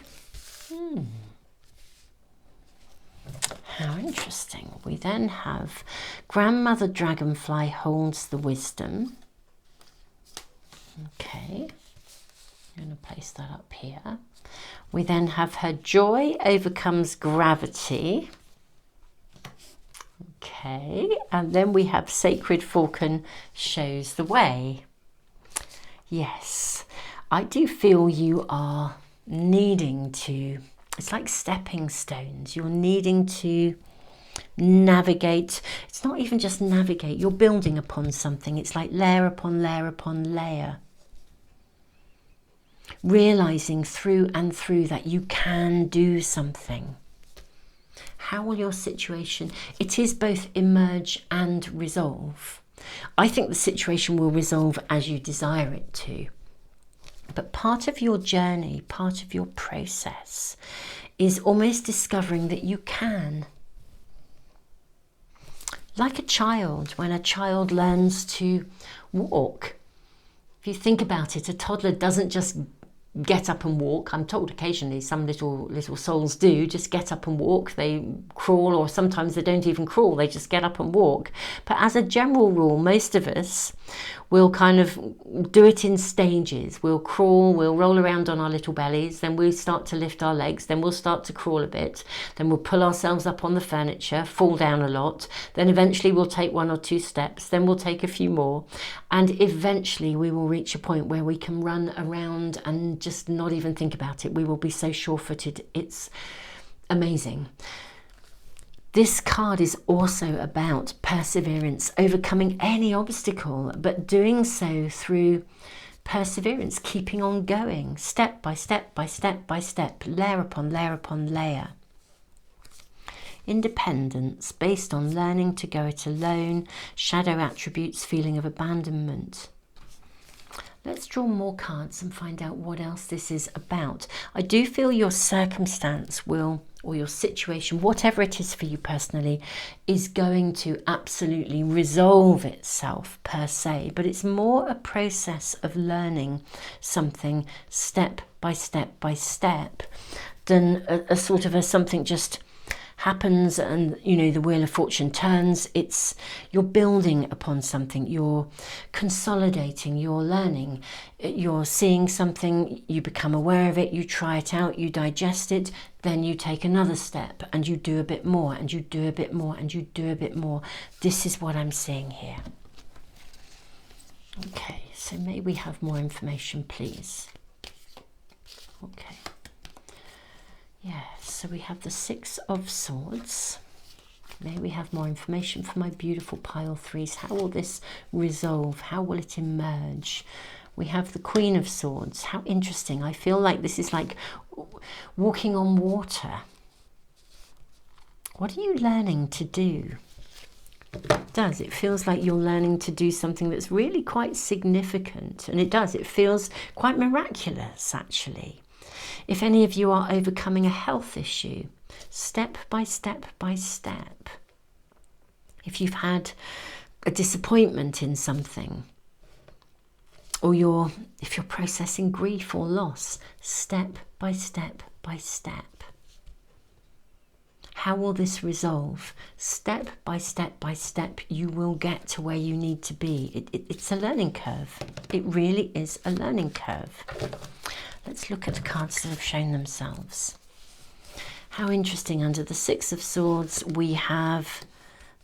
How interesting. We then have Grandmother Dragonfly holds the wisdom. Okay. I'm going to place that up here. We then have her joy overcomes gravity. Okay. And then we have Sacred Falcon shows the way. Yes. I do feel you are needing to, it's like stepping stones. You're needing to navigate. It's not even just navigate. You're building upon something. It's like layer upon layer upon layer. Realizing through and through that you can do something. How will your situation, it is both emerge and resolve. I think the situation will resolve as you desire it to. But part of your journey, part of your process is almost discovering that you can. Like a child, when a child learns to walk. If you think about it, a toddler doesn't just get up and walk. I'm told occasionally some little souls do just get up and walk. They crawl, or sometimes they don't even crawl. They just get up and walk. But as a general rule, most of us will kind of do it in stages. We'll crawl, we'll roll around on our little bellies, then we'll start to lift our legs, then we'll start to crawl a bit, then we'll pull ourselves up on the furniture, fall down a lot, then eventually we'll take 1 or 2 steps, then we'll take a few more, and eventually we will reach a point where we can run around and just not even think about it. We will be so sure-footed. It's amazing. This card is also about perseverance, overcoming any obstacle, but doing so through perseverance, keeping on going, step by step by step by step, layer upon layer upon layer. Independence, based on learning to go it alone, shadow attributes, feeling of abandonment. Let's draw more cards and find out what else this is about. I do feel your circumstance will, or your situation, whatever it is for you personally, is going to absolutely resolve itself per se, but it's more a process of learning something step by step by step than a sort of a something just happens and, you know, the wheel of fortune turns. It's, you're building upon something, you're consolidating, you're learning, you're seeing something, you become aware of it, you try it out, you digest it, then you take another step and you do a bit more and you do a bit more and you do a bit more. This is what I'm seeing here. Okay, so may we have more information, please? Okay. Yeah, so we have the Six of Swords. May we have more information for my beautiful pile threes? How will this resolve? How will it emerge? We have the Queen of Swords. How interesting. I feel like this is like walking on water. What are you learning to do? It does. It feels like you're learning to do something that's really quite significant. And it does. It feels quite miraculous, actually. If any of you are overcoming a health issue, step by step by step. If you've had a disappointment in something, or if you're processing grief or loss, step by step by step. How will this resolve? Step by step by step, you will get to where you need to be. It's a learning curve. It really is a learning curve. Let's look at the cards that have shown themselves. How interesting. Under the Six of Swords, we have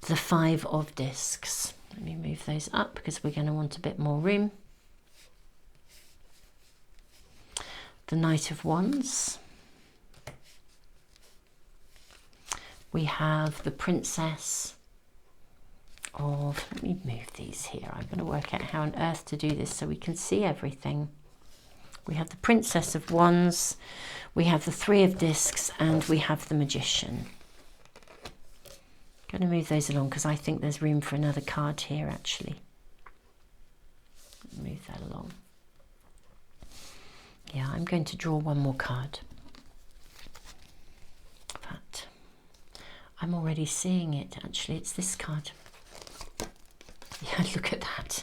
the Five of Discs. Let me move those up because we're going to want a bit more room. The Knight of Wands. We have the Princess of... Let me move these here. I'm going to work out how on earth to do this so we can see everything. We have the Princess of Wands, we have the Three of Discs, and we have the Magician. I'm going to move those along because I think there's room for another card here, actually. Move that along. Yeah, I'm going to draw one more card. But I'm already seeing it, actually. It's this card. Yeah, look at that.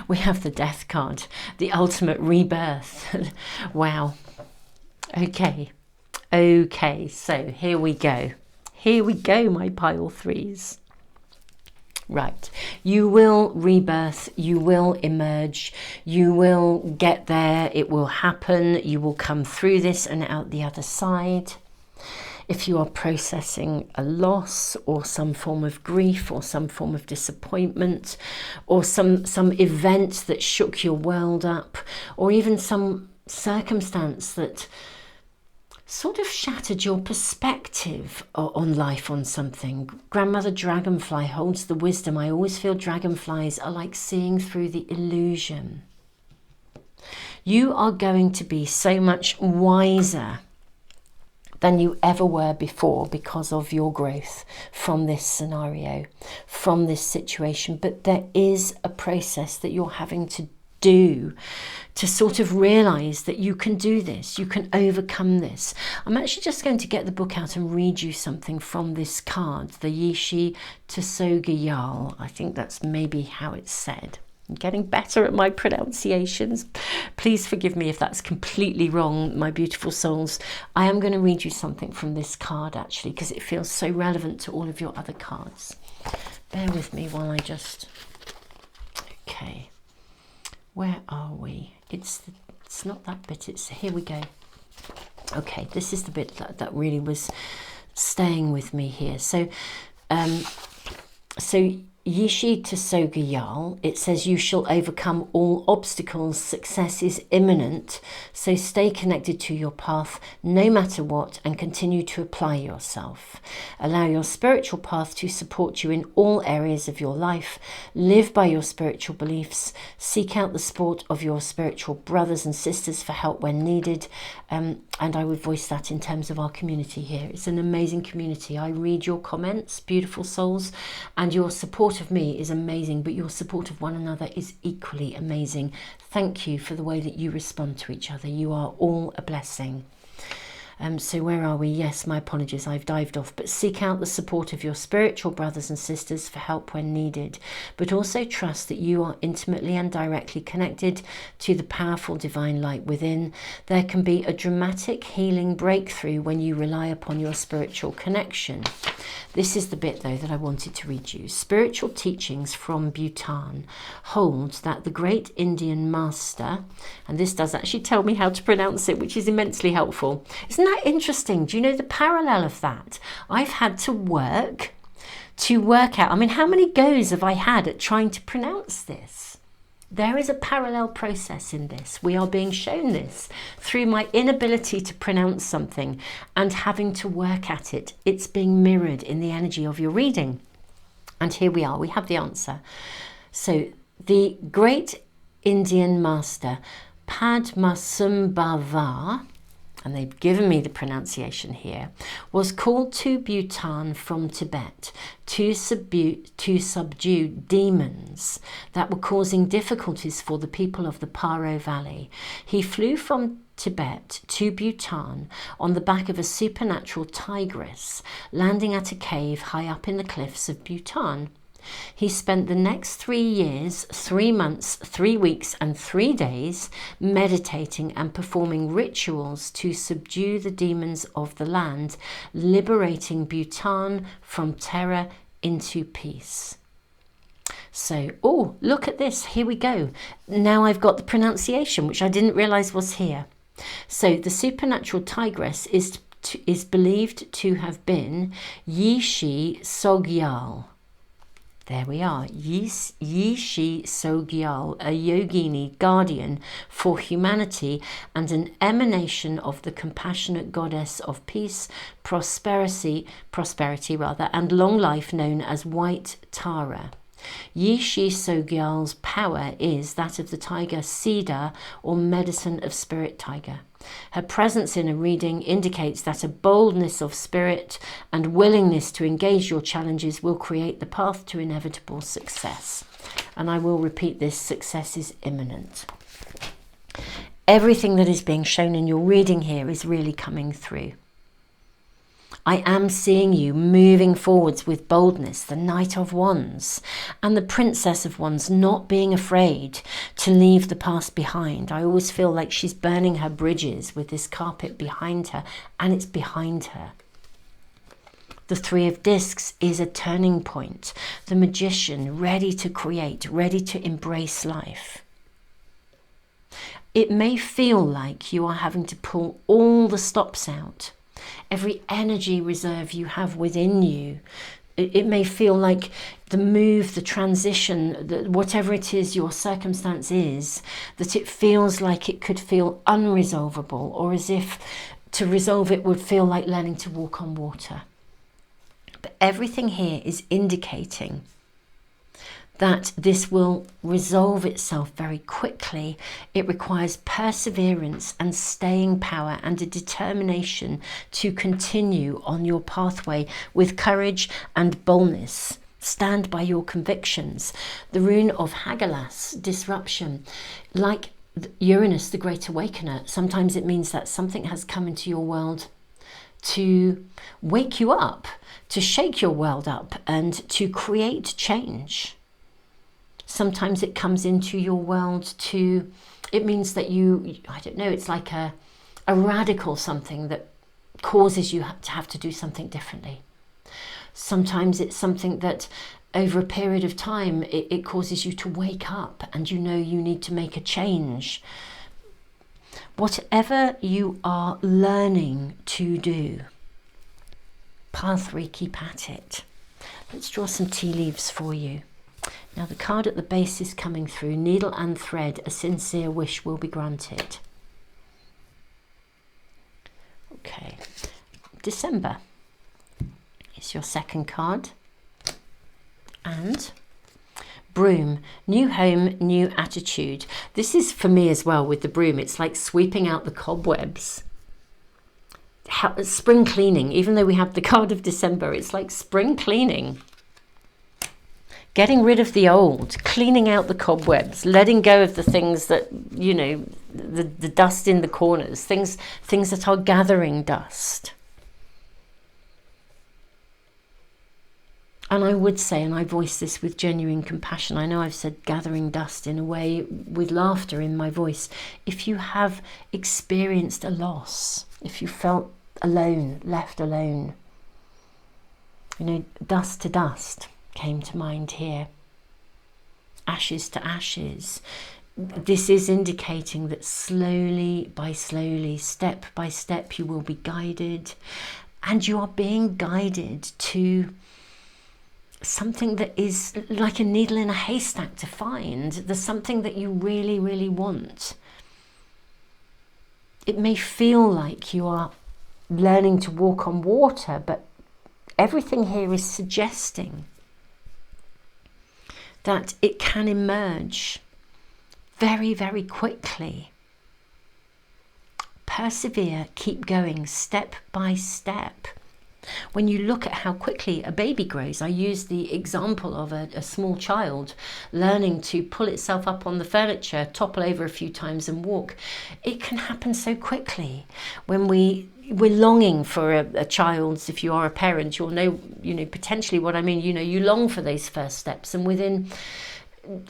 We have the Death card, the ultimate rebirth. Wow. Okay. Okay, so here we go. Here we go, my pile threes. Right. You will rebirth, you will emerge, you will get there, it will happen, you will come through this and out the other side. If you are processing a loss or some form of grief or some form of disappointment or some event that shook your world up, or even some circumstance that sort of shattered your perspective on life, on something. Grandmother Dragonfly holds the wisdom. I always feel dragonflies are like seeing through the illusion. You are going to be so much wiser than you ever were before because of your growth from this scenario, from this situation. But there is a process that you're having to do to sort of realize that you can do this, you can overcome this. I'm actually just going to get the book out and read you something from this card, the Yishi Tsogayal. I think that's maybe how it's said. I'm getting better at my pronunciations. Please forgive me if that's completely wrong, my beautiful souls. I am going to read you something from this card, actually, because it feels so relevant to all of your other cards. Bear with me while I just... Okay. Where are we? It's not that bit. It's... Here we go. Okay, this is the bit that really was staying with me here. So, Yishi Tsogayal, it says, you shall overcome all obstacles, success is imminent, so stay connected to your path no matter what and continue to apply yourself. Allow your spiritual path to support you in all areas of your life. Live by your spiritual beliefs. Seek out the support of your spiritual brothers and sisters for help when needed. And I would voice that in terms of our community here. It's an amazing community. I read your comments, beautiful souls, and your support of me is amazing, but your support of one another is equally amazing. Thank you for the way that you respond to each other. You are all a blessing. So where are we? Yes, my apologies, I've dived off. But seek out the support of your spiritual brothers and sisters for help when needed. But also trust that you are intimately and directly connected to the powerful divine light within. There can be a dramatic healing breakthrough when you rely upon your spiritual connection. This is the bit, though, that I wanted to read you. Spiritual teachings from Bhutan hold that the great Indian master, and this does actually tell me how to pronounce it, which is immensely helpful. Isn't that interesting? Do you know the parallel of that? I've had to work out. I mean, how many goes have I had at trying to pronounce this? There is a parallel process in this. We are being shown this through my inability to pronounce something and having to work at it. It's being mirrored in the energy of your reading. And here we are, we have the answer. So the great Indian master, Padmasambhava, and they've given me the pronunciation here, was called to Bhutan from Tibet to subdue demons that were causing difficulties for the people of the Paro Valley. He flew from Tibet to Bhutan on the back of a supernatural tigress, landing at a cave high up in the cliffs of Bhutan. He spent the next 3 years, 3 months, 3 weeks and 3 days meditating and performing rituals to subdue the demons of the land, liberating Bhutan from terror into peace. So, oh, look at this. Here we go. Now I've got the pronunciation, which I didn't realize was here. So the supernatural tigress is believed to have been Yishi Sogyal. There we are, Yishi Sogyal, a yogini guardian for humanity and an emanation of the compassionate goddess of peace, prosperity and long life, known as White Tara. Yishi Sogyal's power is that of the tiger cedar or medicine of spirit tiger. Her presence in a reading indicates that a boldness of spirit and willingness to engage your challenges will create the path to inevitable success. And I will repeat this, success is imminent. Everything that is being shown in your reading here is really coming through. I am seeing you moving forwards with boldness, the Knight of Wands and the Princess of Wands, not being afraid to leave the past behind. I always feel like she's burning her bridges with this carpet behind her, and it's behind her. The Three of Discs is a turning point. The Magician, ready to create, ready to embrace life. It may feel like you are having to pull all the stops out. Every energy reserve you have within you. It may feel like the move, the transition, whatever it is your circumstance is, that it feels like it could feel unresolvable, or as if to resolve it would feel like learning to walk on water. But everything here is indicating that this will resolve itself very quickly. It requires perseverance and staying power and a determination to continue on your pathway with courage and boldness. Stand by your convictions. The rune of Hagalaz, disruption, like Uranus, the Great Awakener, sometimes it means that something has come into your world to wake you up, to shake your world up and to create change. Sometimes it comes into your world it means that I don't know, it's like a radical something that causes you to have to do something differently. Sometimes it's something that over a period of time, it causes you to wake up and you know you need to make a change. Whatever you are learning to do, pile 3, keep at it. Let's draw some tea leaves for you. Now the card at the base is coming through. Needle and thread, a sincere wish will be granted. Okay, December is your second card. And broom, new home, new attitude. This is for me as well with the broom. It's like sweeping out the cobwebs. Spring cleaning, even though we have the card of December, it's like spring cleaning. getting rid of the old, cleaning out the cobwebs, letting go of the things that, you know, the dust in the corners, things that are gathering dust. And I would say, and I voice this with genuine compassion, I know I've said gathering dust in a way with laughter in my voice. If you have experienced a loss, if you felt alone, left alone, you know, dust to dust came to mind here. Ashes to ashes. This is indicating that slowly by slowly, step by step, you will be guided. And you are being guided to something that is like a needle in a haystack to find. There's something that you really, really want. It may feel like you are learning to walk on water, but everything here is suggesting that it can emerge very, very quickly. Persevere, keep going, step by step. When you look at how quickly a baby grows, I use the example of a small child learning to pull itself up on the furniture, topple over a few times and walk. It can happen so quickly. When we're longing for a child's, if you are a parent, you'll know, you know, potentially what I mean. You know, you long for those first steps, and within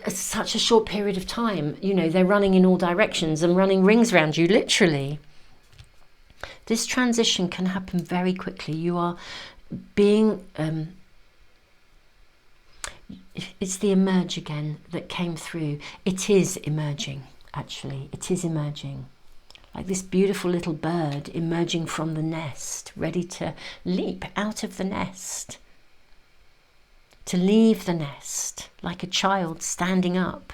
such a short period of time, you know, they're running in all directions and running rings around you, literally. This transition can happen very quickly. You are being, it's the emerge again that came through. It is emerging, actually. It is emerging. Like this beautiful little bird emerging from the nest, ready to leap out of the nest, to leave the nest, like a child standing up,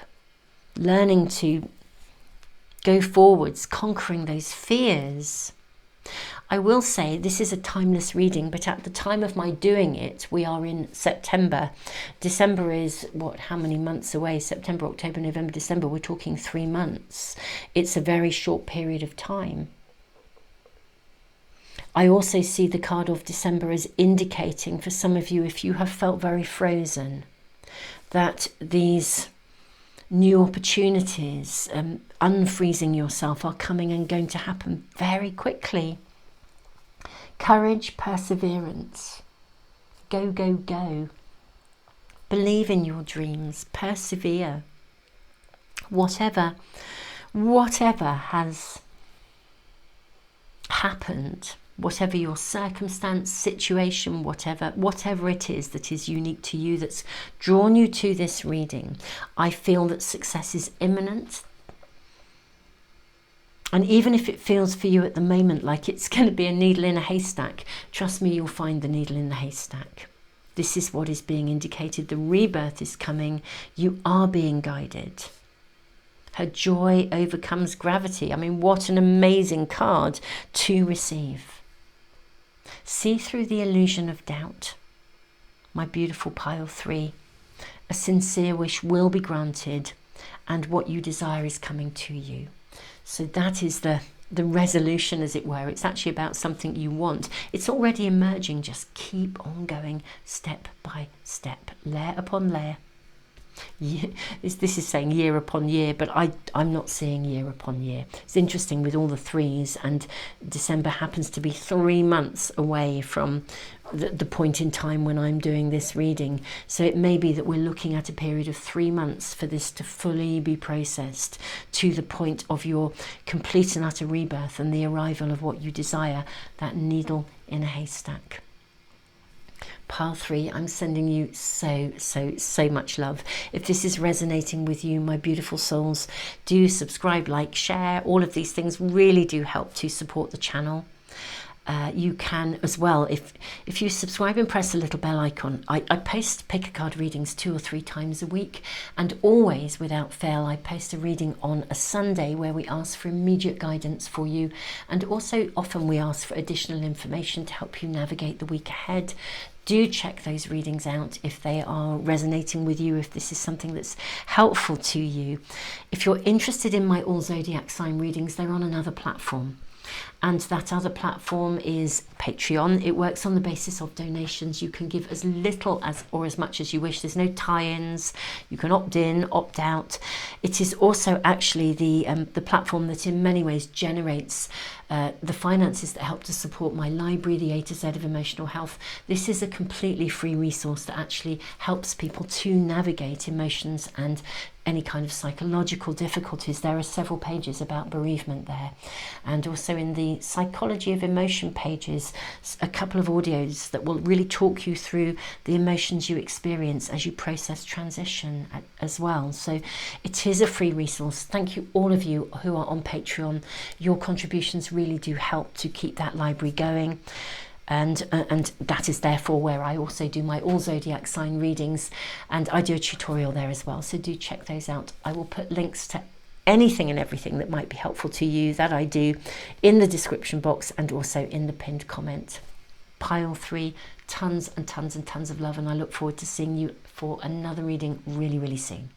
learning to go forwards, conquering those fears. I will say this is a timeless reading, but at the time of my doing it, we are in September. December is what, how many months away? September, October, November, December. We're talking 3 months. It's a very short period of time. I also see the card of December as indicating for some of you, if you have felt very frozen, that these new opportunities, unfreezing yourself, are coming and going to happen very quickly. Courage, perseverance. Go, go, go. Believe in your dreams. Persevere. Whatever has happened, whatever your circumstance, situation, whatever it is that is unique to you, that's drawn you to this reading, I feel that success is imminent. And even if it feels for you at the moment like it's going to be a needle in a haystack, trust me, you'll find the needle in the haystack. This is what is being indicated. The rebirth is coming. You are being guided. Her joy overcomes gravity. I mean, what an amazing card to receive. See through the illusion of doubt. My beautiful pile 3. A sincere wish will be granted, and what you desire is coming to you. So that is the resolution, as it were. It's actually about something you want. It's already emerging. Just keep on going step by step, layer upon layer. This is saying year upon year, but I'm not seeing year upon year. It's interesting with all the 3s, and December happens to be 3 months away from the point in time when I'm doing this reading. So it may be that we're looking at a period of 3 months for this to fully be processed to the point of your complete and utter rebirth and the arrival of what you desire, that needle in a haystack. Pile 3, I'm sending you so much love. If this is resonating with you, my beautiful souls, do subscribe, like, share. All of these things really do help to support the channel. You can as well, if you subscribe and press the little bell icon. I post pick a card readings 2 or 3 times a week, and always without fail I post a reading on a Sunday where we ask for immediate guidance for you, and also often we ask for additional information to help you navigate the week ahead. Do check those readings out if they are resonating with you, if this is something that's helpful to you. If you're interested in my all zodiac sign readings, they're on another platform. And that other platform is Patreon. It works on the basis of donations. You can give as little as or as much as you wish. There's no tie-ins. You can opt in, opt out. It is also actually the platform that in many ways generates the finances that help to support my library, the A to Z of emotional health. This is a completely free resource that actually helps people to navigate emotions and any kind of psychological difficulties. There are several pages about bereavement there, and also in the psychology of emotion pages, a couple of audios that will really talk you through the emotions you experience as you process transition as well. So it is a free resource. Thank you all of you who are on Patreon. Your contributions really do help to keep that library going. And that is therefore where I also do my all zodiac sign readings, and I do a tutorial there as well, so do check those out. I will put links to anything and everything that might be helpful to you that I do in the description box and also in the pinned comment. Pile 3, tons and tons and tons of love, and I look forward to seeing you for another reading really, really soon.